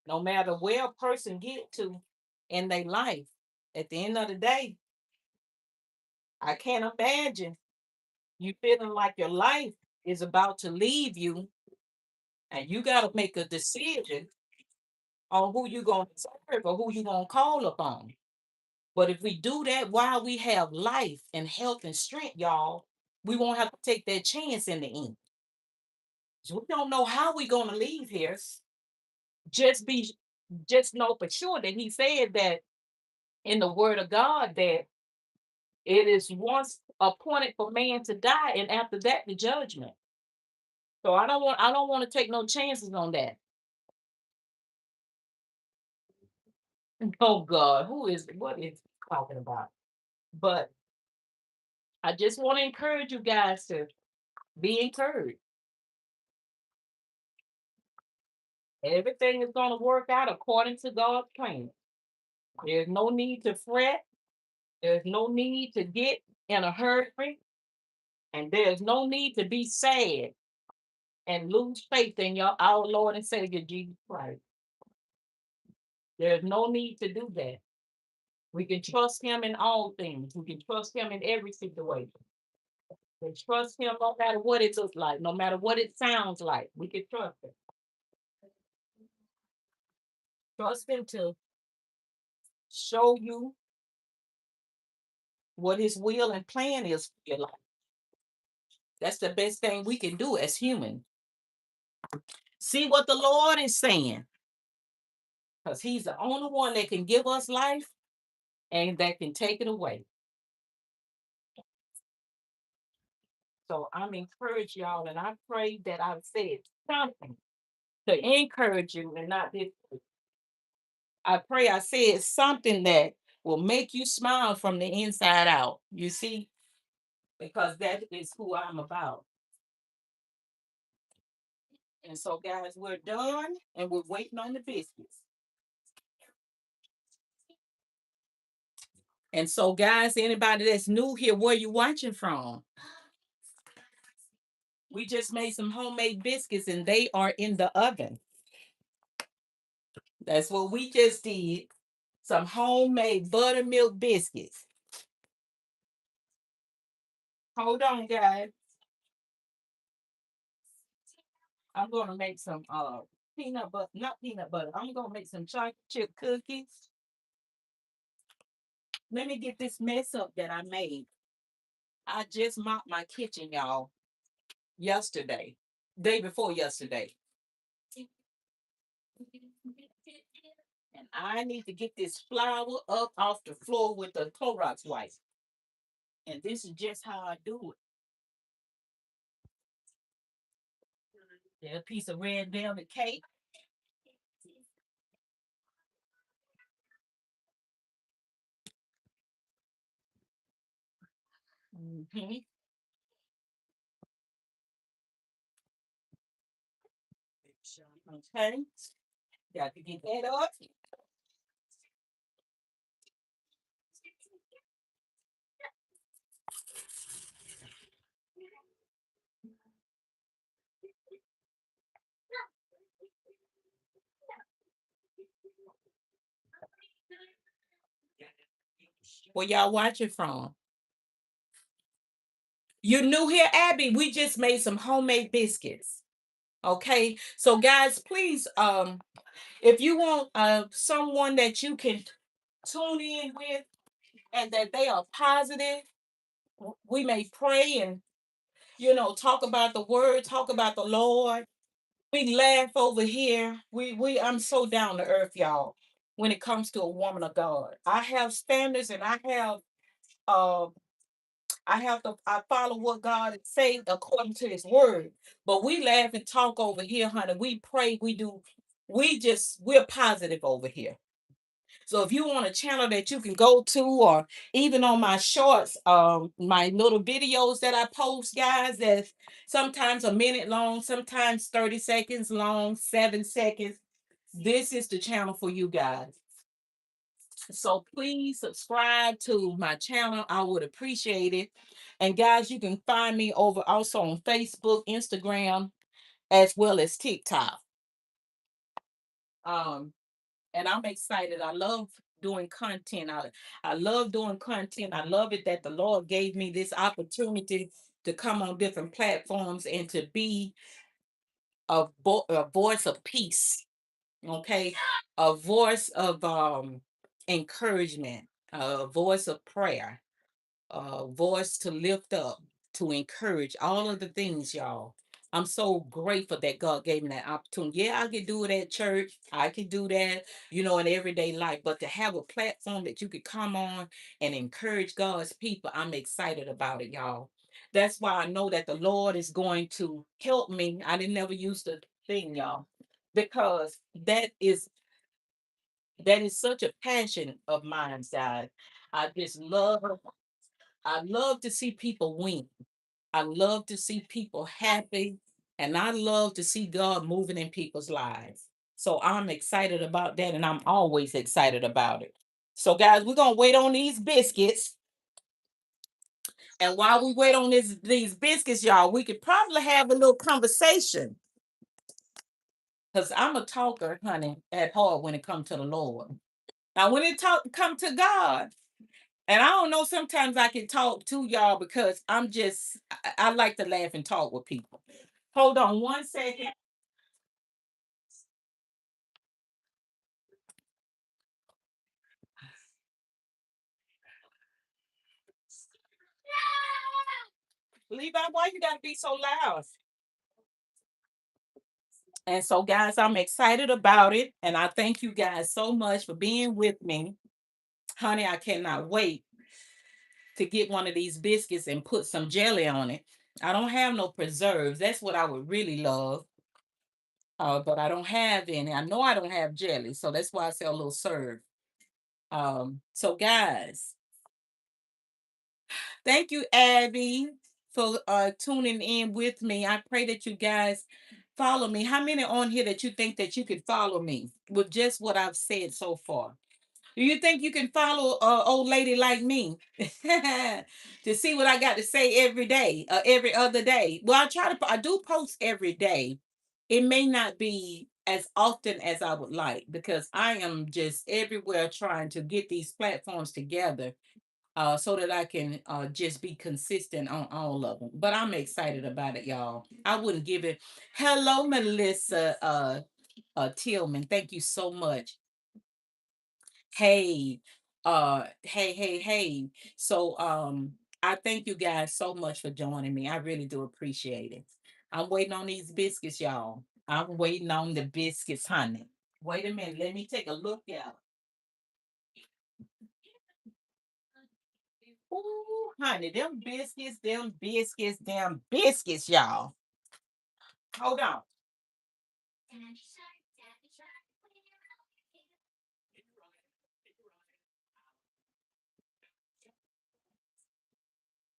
no matter where a person get to in their life, at the end of the day, I can't imagine you feeling like your life is about to leave you and you got to make a decision on who you're going to serve or who you're going to call upon. But if we do that while we have life and health and strength, y'all, we won't have to take that chance in the end. So we don't know how we're going to leave here. Just be, just know for sure that he said that in the word of God that it is once appointed for man to die, and after that, the judgment. So I don't want to take no chances on that. Oh God, what is talking about? But I just want to encourage you guys to be encouraged. Everything is going to work out according to God's plan. There's no need to fret. There's no need to get in a hurry. And there's no need to be sad and lose faith in our Lord and Savior Jesus Christ. There's no need to do that. We can trust him in all things. We can trust him in every situation. We can trust him no matter what it looks like, no matter what it sounds like. We can trust him. Trust him to show you what his will and plan is for your life. That's the best thing we can do as humans. See what the Lord is saying. Because he's the only one that can give us life and that can take it away. So I'm encouraged, y'all, and I pray that I've said something to encourage you and not this. I pray I said something that will make you smile from the inside out. You see, because that is who I'm about. And so, guys, we're done and we're waiting on the biscuits. And so, guys, anybody that's new here, where you watching from? We just made some homemade biscuits and they are in the oven. That's what we just did. Some homemade buttermilk biscuits. Hold on, guys. I'm gonna make some peanut butter, not peanut butter. I'm gonna make some chocolate chip cookies. Let me get this mess up that I made. I just mopped my kitchen, y'all, yesterday, day before yesterday. And I need to get this flour up off the floor with the Clorox wipe. And this is just how I do it. There's a piece of red velvet cake. Mhm. Okay. Got to get that up. Where y'all watching from? You new here, Abby? We just made some homemade biscuits. Okay. So guys, please, if you want someone that you can tune in with and that they are positive, we may pray and talk about the word, talk about the Lord. We laugh over here. We I'm so down to earth, y'all, when it comes to a woman of God. I have standards and uh I follow what God is saying according to his word. But we laugh and talk over here, honey. We pray, we're positive over here. So if you want a channel that you can go to, or even on my shorts, my little videos that I post, guys, that's sometimes a minute long, sometimes 30 seconds long, 7 seconds. This is the channel for you guys. So please subscribe to my channel. I would appreciate it. And guys, you can find me over also on Facebook, Instagram, as well as TikTok. Um, and I'm excited. I love doing content. I love doing content. I love it that the Lord gave me this opportunity to come on different platforms and to be a voice of peace. Okay, a voice of encouragement, a voice of prayer, a voice to lift up, to encourage, all of the things, y'all. I'm so grateful that God gave me that opportunity. Yeah, I could do it at church. I could do that, in everyday life. But to have a platform that you could come on and encourage God's people, I'm excited about it, y'all. That's why I know that the Lord is going to help me. I didn't never use the thing, y'all, because that is such a passion of mine, guys. I just I love to see people win. I love to see people happy. And I love to see God moving in people's lives. So I'm excited about that. And I'm always excited about it. So, guys, we're going to wait on these biscuits. And while we wait on these biscuits, y'all, we could probably have a little conversation. Because I'm a talker, honey, at heart when it comes to the Lord. Now, when it come to God, and I don't know, sometimes I can talk to y'all because I like to laugh and talk with people. Hold on 1 second. Levi, why you gotta be so loud? And so, guys, I'm excited about it. And I thank you guys so much for being with me. Honey, I cannot wait to get one of these biscuits and put some jelly on it. I don't have no preserves. That's what I would really love. But I don't have any. I know I don't have jelly. So that's why I say a little serve. So guys, thank you, Abby, for tuning in with me. I pray that you guys follow me. How many on here that you think that you could follow me with just what I've said so far? Do you think you can follow a old lady like me to see what I got to say every day, every other day? Well, I do post every day. It may not be as often as I would like because I am just everywhere trying to get these platforms together so that I can just be consistent on all of them. But I'm excited about it, y'all. I wouldn't give it. Hello, Melissa Tillman. Thank you so much. Hey, hey. So I thank you guys so much for joining me. I really do appreciate it. I'm waiting on these biscuits, y'all. I'm waiting on the biscuits, honey. Wait a minute, let me take a look at. Ooh, honey, them biscuits, y'all. Hold on.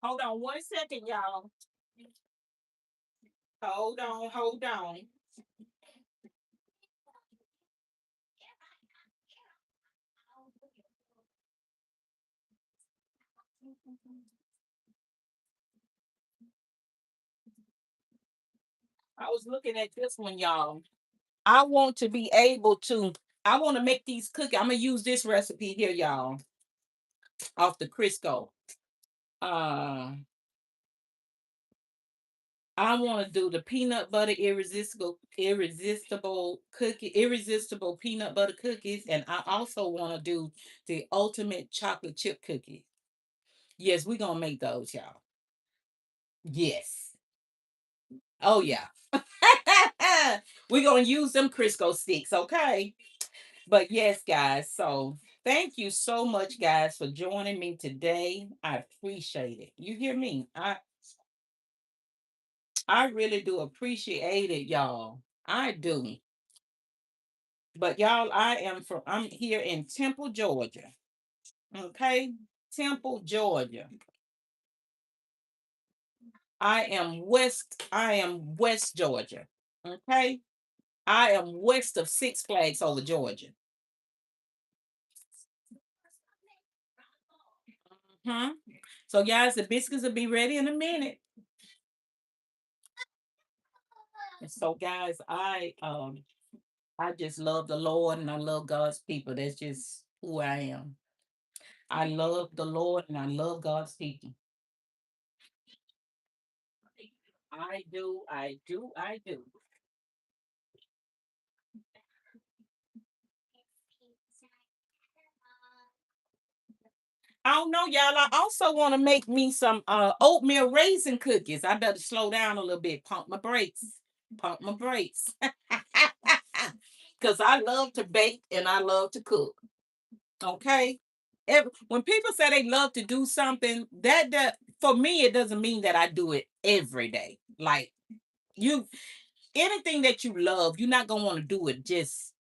Hold on 1 second, y'all. Hold on. I was looking at this one, y'all. I want to be able to, I want to make these cookies. I'm gonna use this recipe here, y'all, off the Crisco. Uh I want to do the peanut butter irresistible peanut butter cookies, and I also want to do the ultimate chocolate chip cookies. Yes, we're gonna make those, y'all. Yes. Oh yeah. We're gonna use them Crisco sticks, okay? But yes, guys, so thank you so much, guys, for joining me today. I appreciate it. You hear me? I really do appreciate it, y'all. I do. But y'all, I'm here in Temple, Georgia. Okay? Temple, Georgia. I am West Georgia. Okay? I am west of Six Flags over Georgia. Hmm. So guys, the biscuits will be ready in a minute. And so guys, I just love the Lord and I love God's people. That's just who I am. I love the Lord and I love God's people. I do. I don't know, y'all. I also want to make me some oatmeal raisin cookies. I better slow down a little bit. Pump my brakes. Pump my brakes. Cause I love to bake and I love to cook. Okay. When people say they love to do something, that for me it doesn't mean that I do it every day. Like you, anything that you love, you're not gonna want to do it just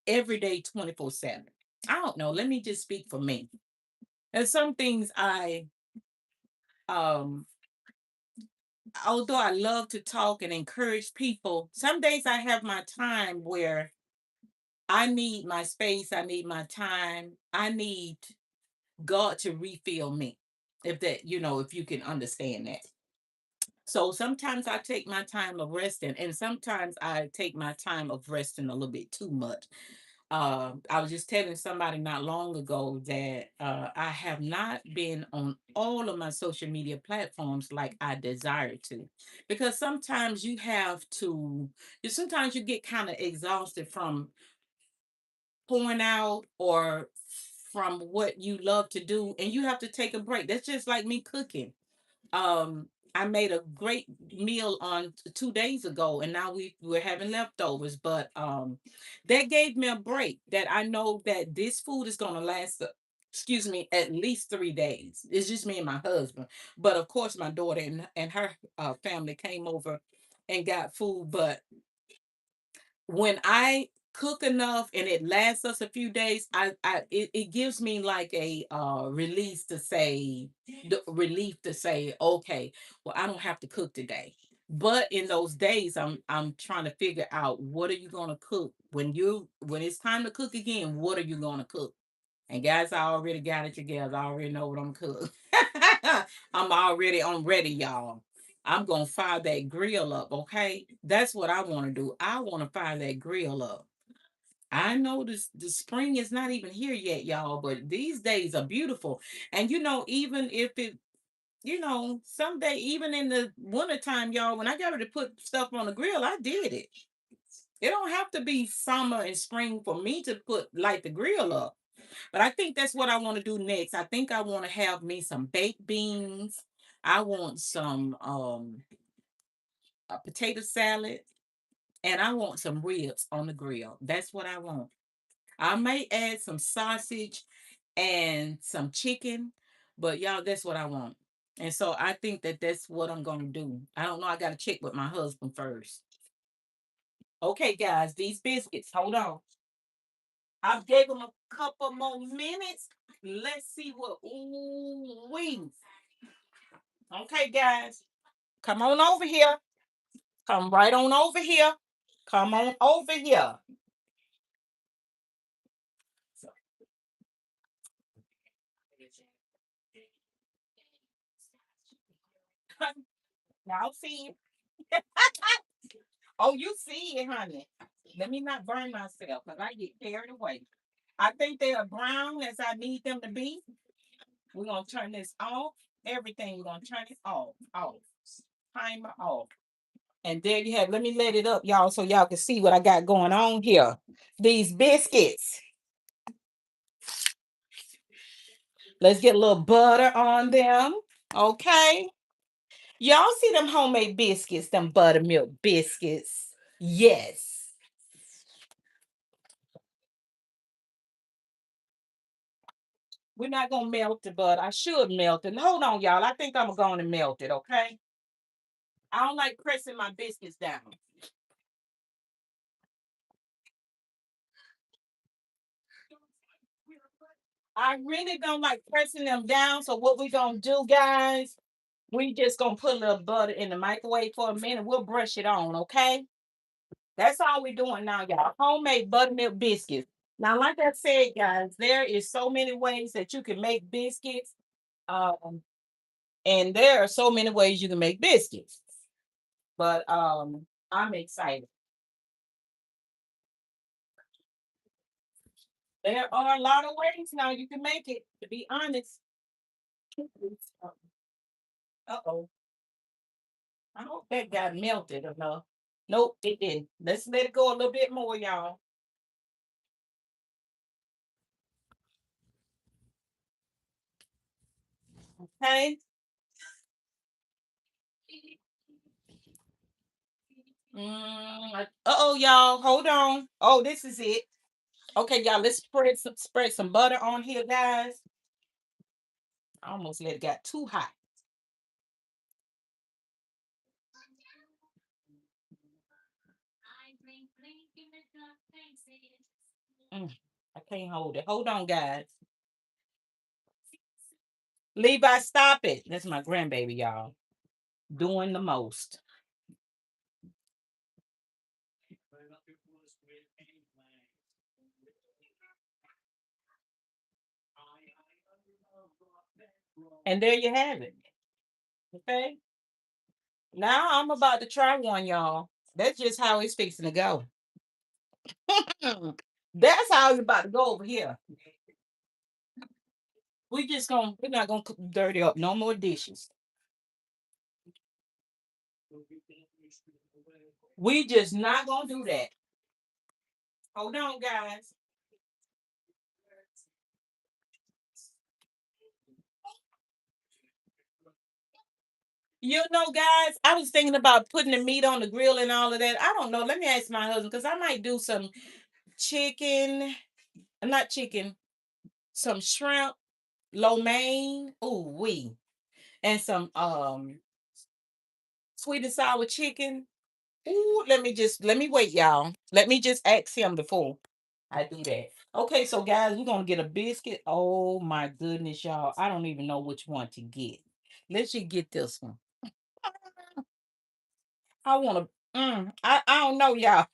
every day, 24/7. I don't know. Let me just speak for me. And some things um although I love to talk and encourage people, some days I have my time where I need my space, I need my time, I need God to refill me. If that, if you can understand that. So sometimes I take my time of resting, and sometimes I take my time of resting a little bit too much. I was just telling somebody not long ago that I have not been on all of my social media platforms like I desire to, because sometimes sometimes you get kind of exhausted from pouring out or from what you love to do, and you have to take a break. That's just like me cooking. I made a great meal on 2 days ago, and now we're having leftovers. But that gave me a break. That I know that this food is gonna last. Excuse me, at least 3 days. It's just me and my husband. But of course, my daughter and her family came over and got food. But when I cook enough and it lasts us a few days, it gives me like a release to say the relief to say, okay, well, I don't have to cook today. But in those days, I'm trying to figure out what are you gonna cook when it's time to cook again, what are you gonna cook? And guys, I already got it together. I already know what I'm cooking. I'm already on ready, y'all. I'm gonna fire that grill up, okay? That's what I want to do. I want to fire that grill up. I know this the spring is not even here yet, y'all, but these days are beautiful. And even if it, someday, even in the wintertime, y'all, when I got to put stuff on the grill, I did it. It don't have to be summer and spring for me to light the grill up. But I think that's what I want to do next. I think I want to have me some baked beans. I want some a potato salad, and I want some ribs on the grill. That's what I want. I may add some sausage and some chicken, but y'all, that's what I want. And so I think that that's what I'm going to do. I don't know. I got to check with my husband first. Okay, guys, these biscuits, hold on. I gave them a couple more minutes. Let's see what. Ooh, wings. Okay, guys, come on over here. Come right on over here. Come on over here. So, y'all see it? Oh, you see it, honey. Let me not burn myself because I get carried away. I think they are brown as I need them to be. We're going to turn this off. Everything, we're going to turn it off. Off. Timer off. And there you have. Let me let it up, y'all, so y'all can see what I got going on here. These biscuits. Let's get a little butter on them. Okay. Y'all see them homemade biscuits, them buttermilk biscuits. Yes. We're not gonna melt it, but I should melt it. Hold on, y'all. I think I'm gonna melt it, okay? I don't like pressing my biscuits down. I really don't like pressing them down. So what we gonna do, guys? We just gonna put a little butter in the microwave for a minute. We'll brush it on, okay? That's all we're doing now, y'all. Homemade buttermilk biscuits. Now, like I said, guys, there is so many ways that you can make biscuits. Um, and there are so many ways you can make biscuits. But I'm excited. There are a lot of ways now you can make it, to be honest. Uh-oh. I hope that got melted enough. Nope, it didn't. Let's let it go a little bit more, y'all. Okay. Uh-oh, y'all. Hold on. Oh, this is it. Okay, y'all, let's spread some butter on here, guys. I almost let it got too hot. Mm, I can't hold it. Hold on, guys. Levi, stop it. That's my grandbaby, y'all. Doing the most. And there you have it. Okay. Now I'm about to try one, y'all. That's just how it's fixing to go. That's how it's about to go over here. We're not gonna dirty up no more dishes. We just not gonna do that. Hold on, guys. Guys, I was thinking about putting the meat on the grill and all of that. I don't know. Let me ask my husband because I might do some chicken, not chicken, some shrimp, lo mein, ooh wee, and some sweet and sour chicken. Ooh, let me wait, y'all. Let me just ask him before I do that. Okay, so guys, we're gonna get a biscuit. Oh my goodness, y'all. I don't even know which one to get. Let's just get this one. I wanna I don't know, y'all.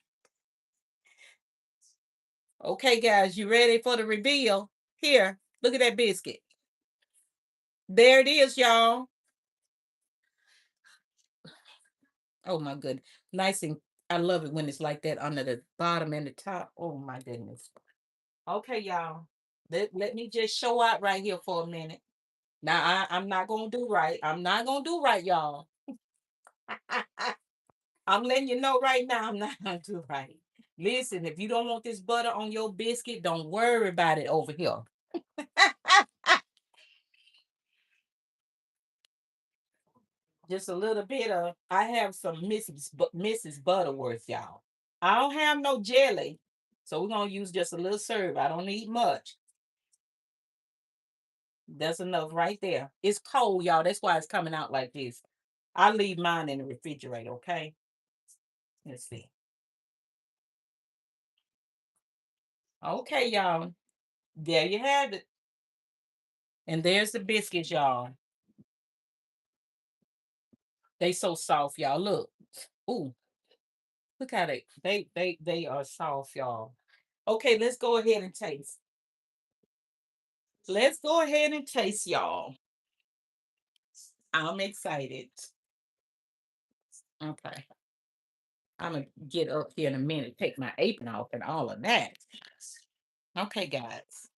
Okay, guys, you ready for the reveal? Here, look at that biscuit. There it is, y'all. Oh my goodness. Nice and I love it when it's like that under the bottom and the top. Oh my goodness. Okay, y'all. Let me just show out right here for a minute. Now I'm not gonna do right. I'm not gonna do right, y'all. I'm letting you know right now, I'm not gonna do right. Listen, if you don't want this butter on your biscuit, don't worry about it over here. Just a little bit of I have some Mrs. Butterworth, y'all. I don't have no jelly. So we're gonna use just a little syrup. I don't need much. That's enough right there. It's cold, y'all. That's why it's coming out like this. I leave mine in the refrigerator, okay? Let's see. Okay, y'all. There you have it. And there's the biscuits, y'all. They so soft, y'all. Look. Ooh, look how they are soft, y'all. Okay, let's go ahead and taste. Let's go ahead and taste, y'all. I'm excited. Okay. I'm gonna get up here in a minute, take my apron off and all of that. Okay, guys.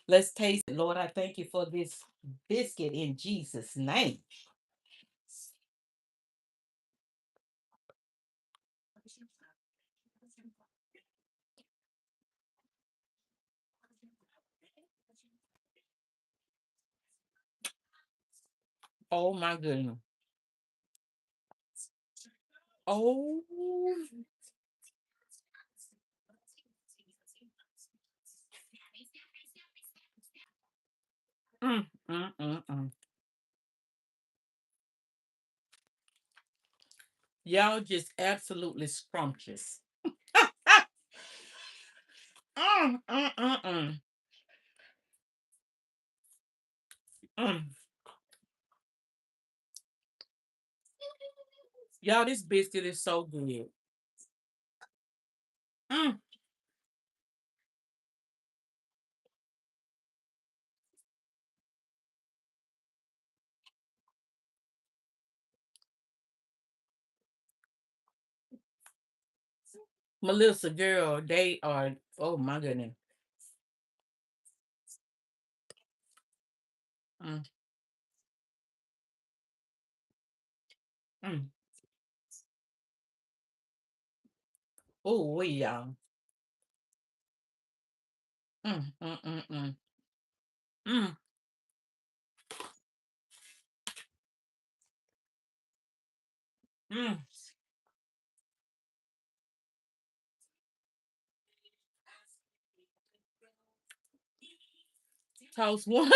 Let's taste it. Lord, I thank you for this biscuit in Jesus' name. Oh my goodness. Oh, mm. Y'all just absolutely scrumptious. Mm, mm, mm, mm, mm. Y'all, this biscuit is so good. Mm. Melissa, girl, they are, oh my goodness. Mm, mm. Oh, we y'all. Mm, mm, mm, mm. Mm. Mm. Toast one.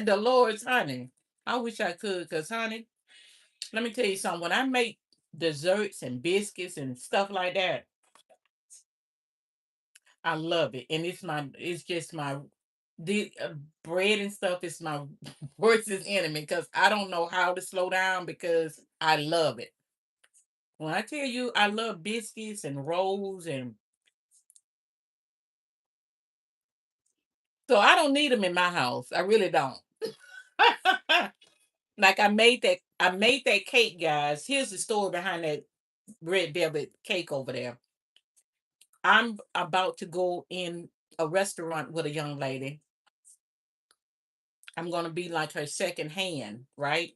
The Lord's honey. I wish I could, because, honey, let me tell you something. When I make desserts and biscuits and stuff like that, I love it. And it's just the bread and stuff is my worst enemy because I don't know how to slow down because I love it. When I tell you I love biscuits and rolls, and so I don't need them in my house. I really don't. Like I made that cake, guys. Here's the story behind that red velvet cake over there. I'm about to go in a restaurant with a young lady. I'm gonna be like her second hand, right?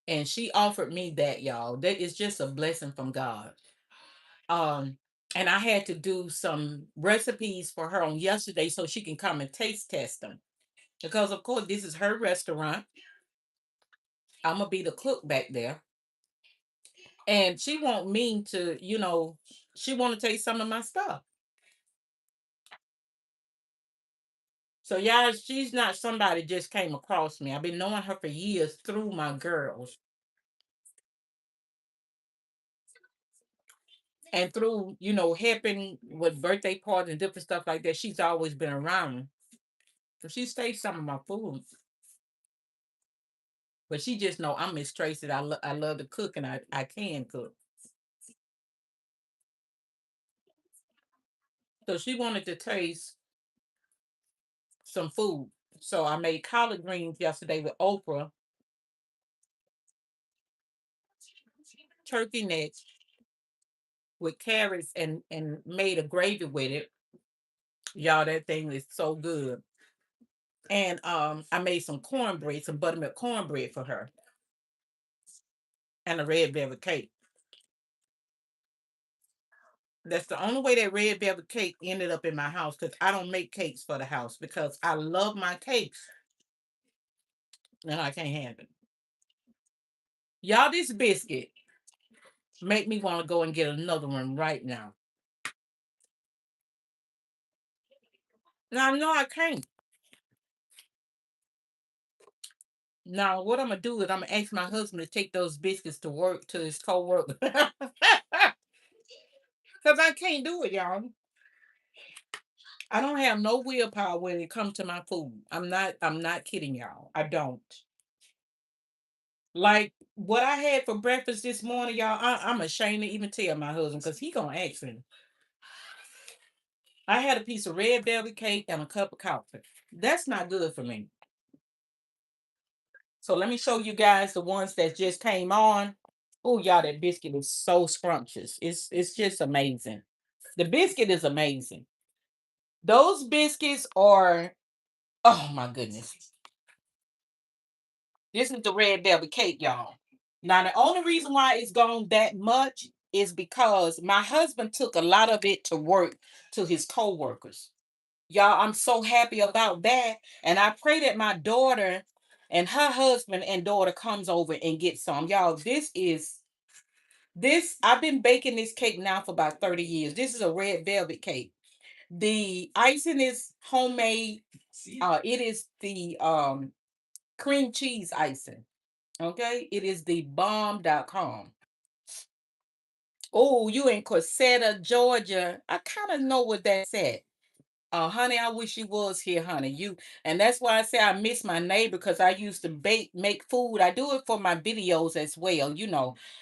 And she offered me that, y'all. That is just a blessing from God. Um, and I had to do some recipes for her on yesterday so she can come and taste test them. Because of course this is her restaurant. I'm gonna be the cook back there. And she want me to, she want to taste some of my stuff. So y'all, she's not somebody just came across me. I've been knowing her for years through my girls. And through, helping with birthday parties and different stuff like that, she's always been around. So she stays some of my food. But she just know I'm Miss Tracy. I love to cook and I can cook. So she wanted to taste some food. So I made collard greens yesterday with okra, turkey necks with carrots and made a gravy with it. Y'all, that thing is so good. And I made some cornbread, some buttermilk cornbread for her, and a red velvet cake. That's the only way that red velvet cake ended up in my house because I don't make cakes for the house because I love my cakes and I can't have it. Y'all, this biscuit make me want to go and get another one right now. Now I know I can't. Now what I'm gonna do is I'm gonna ask my husband to take those biscuits to work to his co-worker. Cause I can't do it, y'all. I don't have no willpower when it comes to my food. I'm not kidding y'all. I don't. Like what I had for breakfast this morning, y'all, I'm ashamed to even tell my husband because he gonna ask me. I had a piece of red velvet cake and a cup of coffee. That's not good for me. So let me show you guys the ones that just came on. Oh, y'all, that biscuit is so scrumptious. It's just amazing. The biscuit is amazing. Those biscuits are, oh my goodness. This is the red velvet cake, y'all. Now, the only reason why it's gone that much is because my husband took a lot of it to work to his co-workers. Y'all, I'm so happy about that. And I pray that my daughter and her husband and daughter comes over and get some. Y'all, I've been baking this cake now for about 30 years. This is a red velvet cake. The icing is homemade. It is the cream cheese icing. Okay, it is the bomb.com. Oh, you in Corsetta, Georgia. I kind of know what that's at. Honey, I wish you was here, honey. And that's why I say I miss my neighbor because I used to make food. I do it for my videos as well.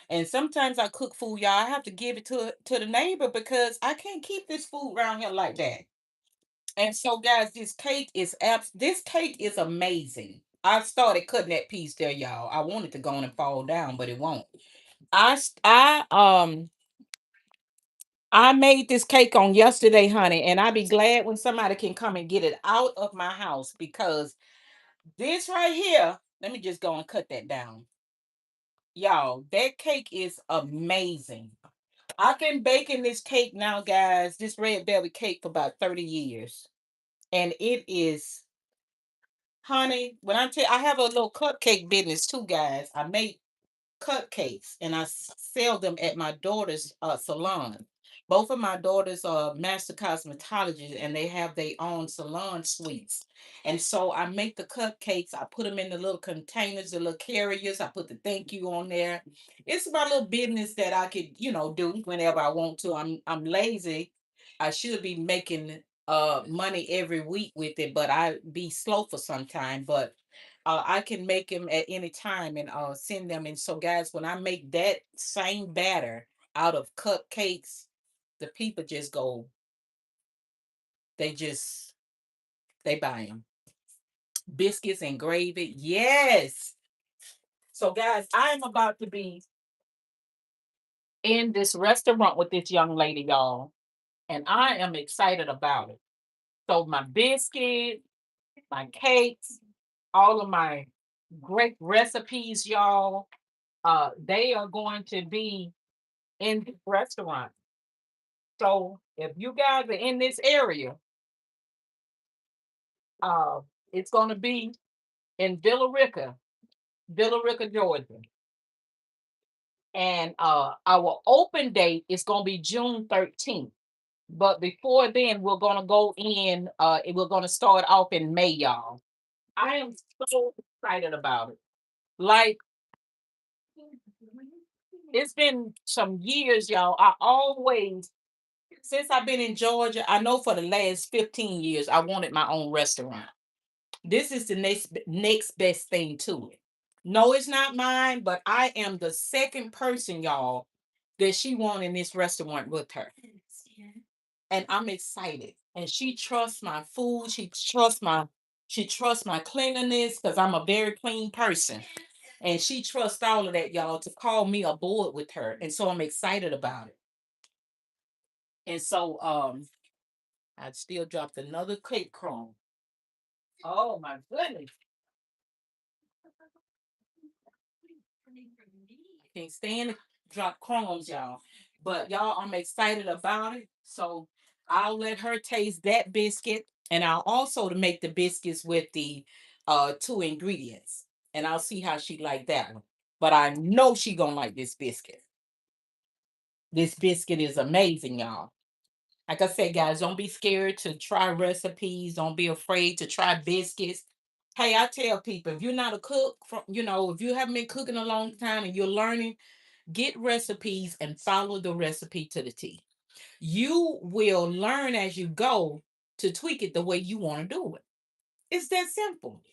And sometimes I cook food, y'all. I have to give it to the neighbor because I can't keep this food around here like that. And so, guys, this cake is amazing. I started cutting that piece there, y'all. I wanted to go on and fall down, but it won't. I made this cake on yesterday, honey, and I'd be glad when somebody can come and get it out of my house because this right here, let me just go and cut that down. Y'all, that cake is amazing. I've been baking this cake now, guys, this red velvet cake for about 30 years. And it is, honey, when I have a little cupcake business too, guys. I make cupcakes and I sell them at my daughter's salon. Both of my daughters are master cosmetologists and they have their own salon suites. And so I make the cupcakes, I put them in the little containers, the little carriers, I put the thank you on there. It's my little business that I could, do whenever I want to. I'm lazy. I should be making money every week with it, but I be slow for some time. But I can make them at any time and send them. And so, guys, when I make that same batter out of cupcakes, the people just go, they just, they buy them. Biscuits and gravy. Yes. So, guys, I am about to be in this restaurant with this young lady, y'all. And I am excited about it. So, my biscuit, my cakes, all of my great recipes, y'all, they are going to be in the restaurant. So if you guys are in this area, uh, it's going to be in Villa Rica, Georgia. And our open date is going to be June 13th. But before then, we're going to go in, we're going to start off in May, y'all. I am so excited about it. Like, It's been some years, y'all. I always, since I've been in Georgia, I know for the last 15 years, I wanted my own restaurant. This is the next best thing to it. No, it's not mine, but I am the second person, y'all, that she want in this restaurant with her. And I'm excited. And she trusts my food. She trusts my cleanliness because I'm a very clean person. And she trusts all of that, y'all, to call me aboard with her. And so I'm excited about it. And so I still dropped another cake crumb. Oh my goodness. Can't stand it. Drop crumbs, y'all. But y'all, I'm excited about it. So I'll let her taste that biscuit. And I'll also to make the biscuits with the two ingredients. And I'll see how she like that one. But I know she gonna like this biscuit. This biscuit is amazing, y'all. Like I said, guys, don't be scared to try recipes. Don't be afraid to try biscuits. Hey, I tell people if you're not a cook, if you haven't been cooking a long time and you're learning, get recipes and follow the recipe to the T. You will learn as you go to tweak it the way you want to do it. It's that simple.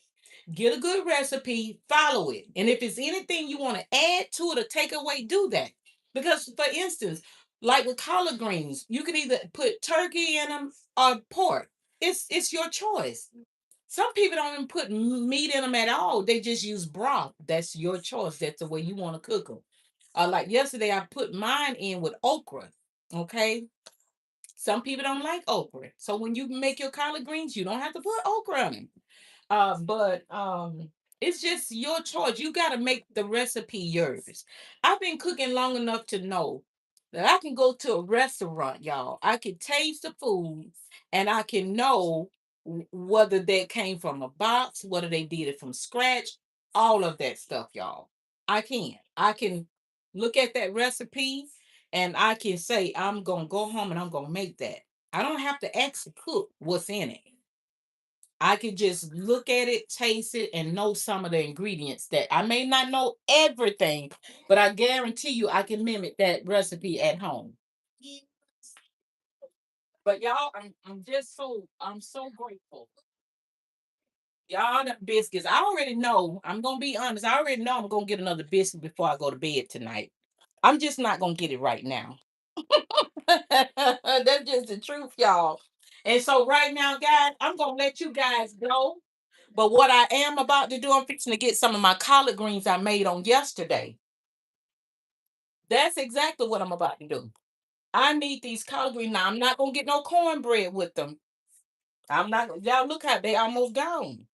Get a good recipe, follow it. And if it's anything you want to add to it or take away, do that. Because, for instance, like with collard greens, you can either put turkey in them or pork. It's your choice. Some people don't even put meat in them at all. They just use broth. That's your choice. That's the way you want to cook them. Like yesterday, I put mine in with okra. Okay. Some people don't like okra. So when you make your collard greens, you don't have to put okra in them. But it's just your choice. You got to make the recipe yours. I've been cooking long enough to know that I can go to a restaurant, y'all. I can taste the food and I can know whether that came from a box, whether they did it from scratch, all of that stuff, y'all. I can. I can look at that recipe and I can say, I'm going to go home and I'm going to make that. I don't have to ask the cook what's in it. I could just look at it, taste it, and know some of the ingredients that I may not know everything, but I guarantee you I can mimic that recipe at home. But y'all, I'm so grateful. Y'all the biscuits. I already know. I'm gonna be honest. I already know I'm gonna get another biscuit before I go to bed tonight. I'm just not gonna get it right now. That's just the truth, y'all. And so right now, guys, I'm gonna let you guys go. But what I am about to do, I'm fixing to get some of my collard greens I made on yesterday. That's exactly what I'm about to do. I need these collard greens. Now I'm not gonna get no cornbread with them. I'm not. Y'all look how they almost gone.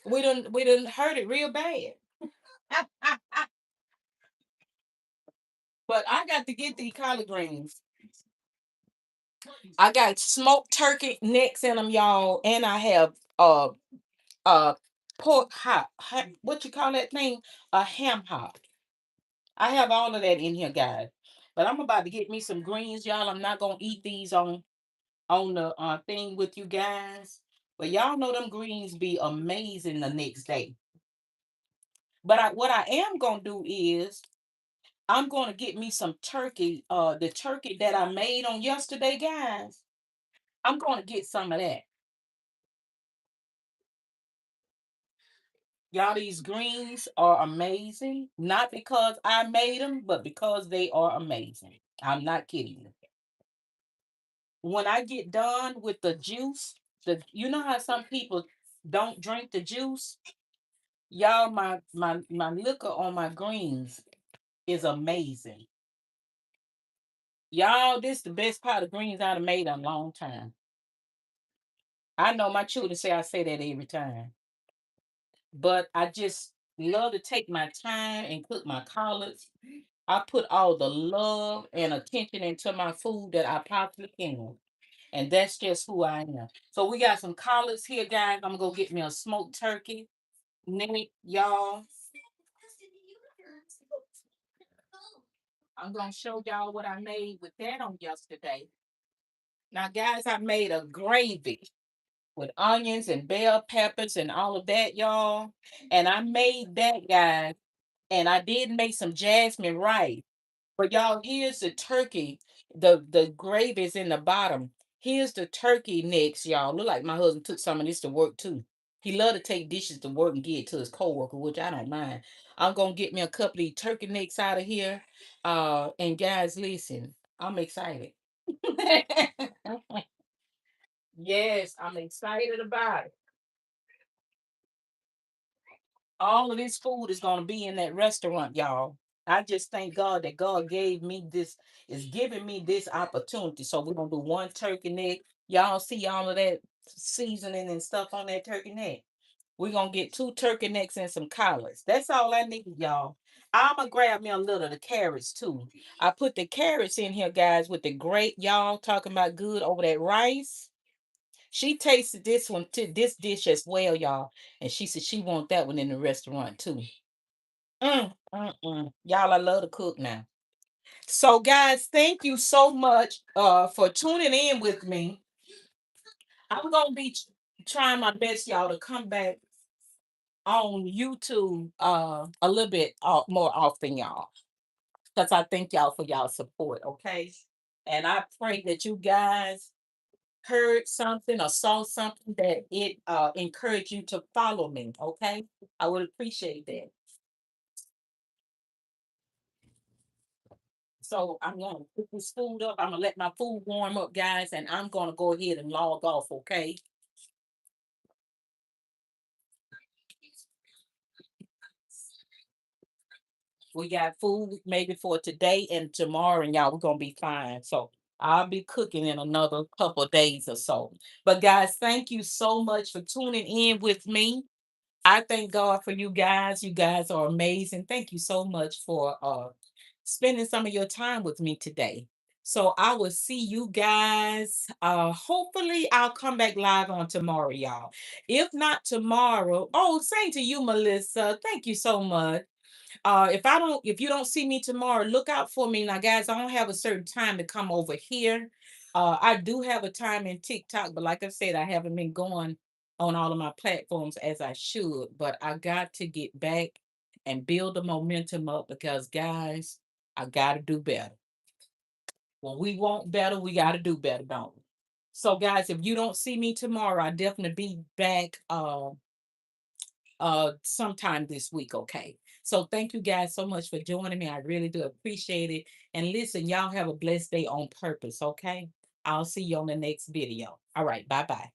We done hurt it real bad. But I got to get these collard greens. I got smoked turkey necks in them, y'all, and I have uh pork hop. What you call that thing? A ham hock. I have all of that in here, guys. But I'm about to get me some greens, y'all. I'm not gonna eat these on the thing with you guys. But y'all know them greens be amazing the next day. But what I am gonna do is I'm gonna get me some turkey. The turkey that I made on yesterday, guys. I'm gonna get some of that. Y'all, these greens are amazing. Not because I made them, but because they are amazing. I'm not kidding you. When I get done with the juice, you know how some people don't drink the juice? Y'all, my liquor on my greens is amazing. Y'all, this the best pot of greens I've made in a long time. I know my children say I say that every time. But I just love to take my time and cook my collards. I put all the love and attention into my food that I possibly can. And that's just who I am. So we got some collards here, guys. I'm gonna go get me a smoked turkey. Neck, y'all. I'm gonna show y'all what I made with that on yesterday. Now, guys, I made a gravy with onions and bell peppers and all of that, y'all. And I made that, guys. And I did make some jasmine rice. But y'all, here's the turkey. The gravy is in the bottom. Here's the turkey necks, y'all. Look like my husband took some of this to work too. He love to take dishes to work and get it to his coworker, which I don't mind. I'm gonna get me a couple of these turkey necks out of here. And guys, listen, I'm excited. Yes, I'm excited about it. All of this food is going to be in that restaurant, y'all. I just thank God that God gave me this, is giving me this opportunity. So we're going to do one turkey neck. Y'all see all of that seasoning and stuff on that turkey neck. We're going to get two turkey necks and some collards. That's all I need, y'all. I'm going to grab me a little of the carrots too. I put the carrots in here, guys, with the great, y'all talking about good over that rice. She tasted this one too, this dish as well, y'all. And she said she want that one in the restaurant too. Y'all, I love to cook now. So, guys, thank you so much for tuning in with me. I'm gonna be trying my best, y'all, to come back on YouTube a little bit more often, y'all. Because I thank y'all for y'all support, okay? And I pray that you guys heard something or saw something that it encouraged you to follow me, okay? I would appreciate that. So I'm gonna put this food up. I'm gonna let my food warm up, guys, and I'm gonna go ahead and log off, okay? We got food maybe for today and tomorrow, and y'all, we're gonna be fine. So I'll be cooking in another couple of days or so. But guys, thank you so much for tuning in with me. I thank God for you guys. You guys are amazing. Thank you so much for spending some of your time with me today. So I will see you guys. Hopefully I'll come back live on tomorrow, y'all. If not tomorrow, oh, same to you, Melissa. Thank you so much. If you don't see me tomorrow, look out for me. Now, guys, I don't have a certain time to come over here. I do have a time in TikTok, but like I said, I haven't been going on all of my platforms as I should. But I got to get back and build the momentum up because, guys, I got to do better. When we want better, we got to do better, don't we? So, guys, if you don't see me tomorrow, I'll definitely be back. Sometime this week, okay? So thank you guys so much for joining me. I really do appreciate it. And listen, y'all have a blessed day on purpose, okay? I'll see you on the next video. All right, bye-bye.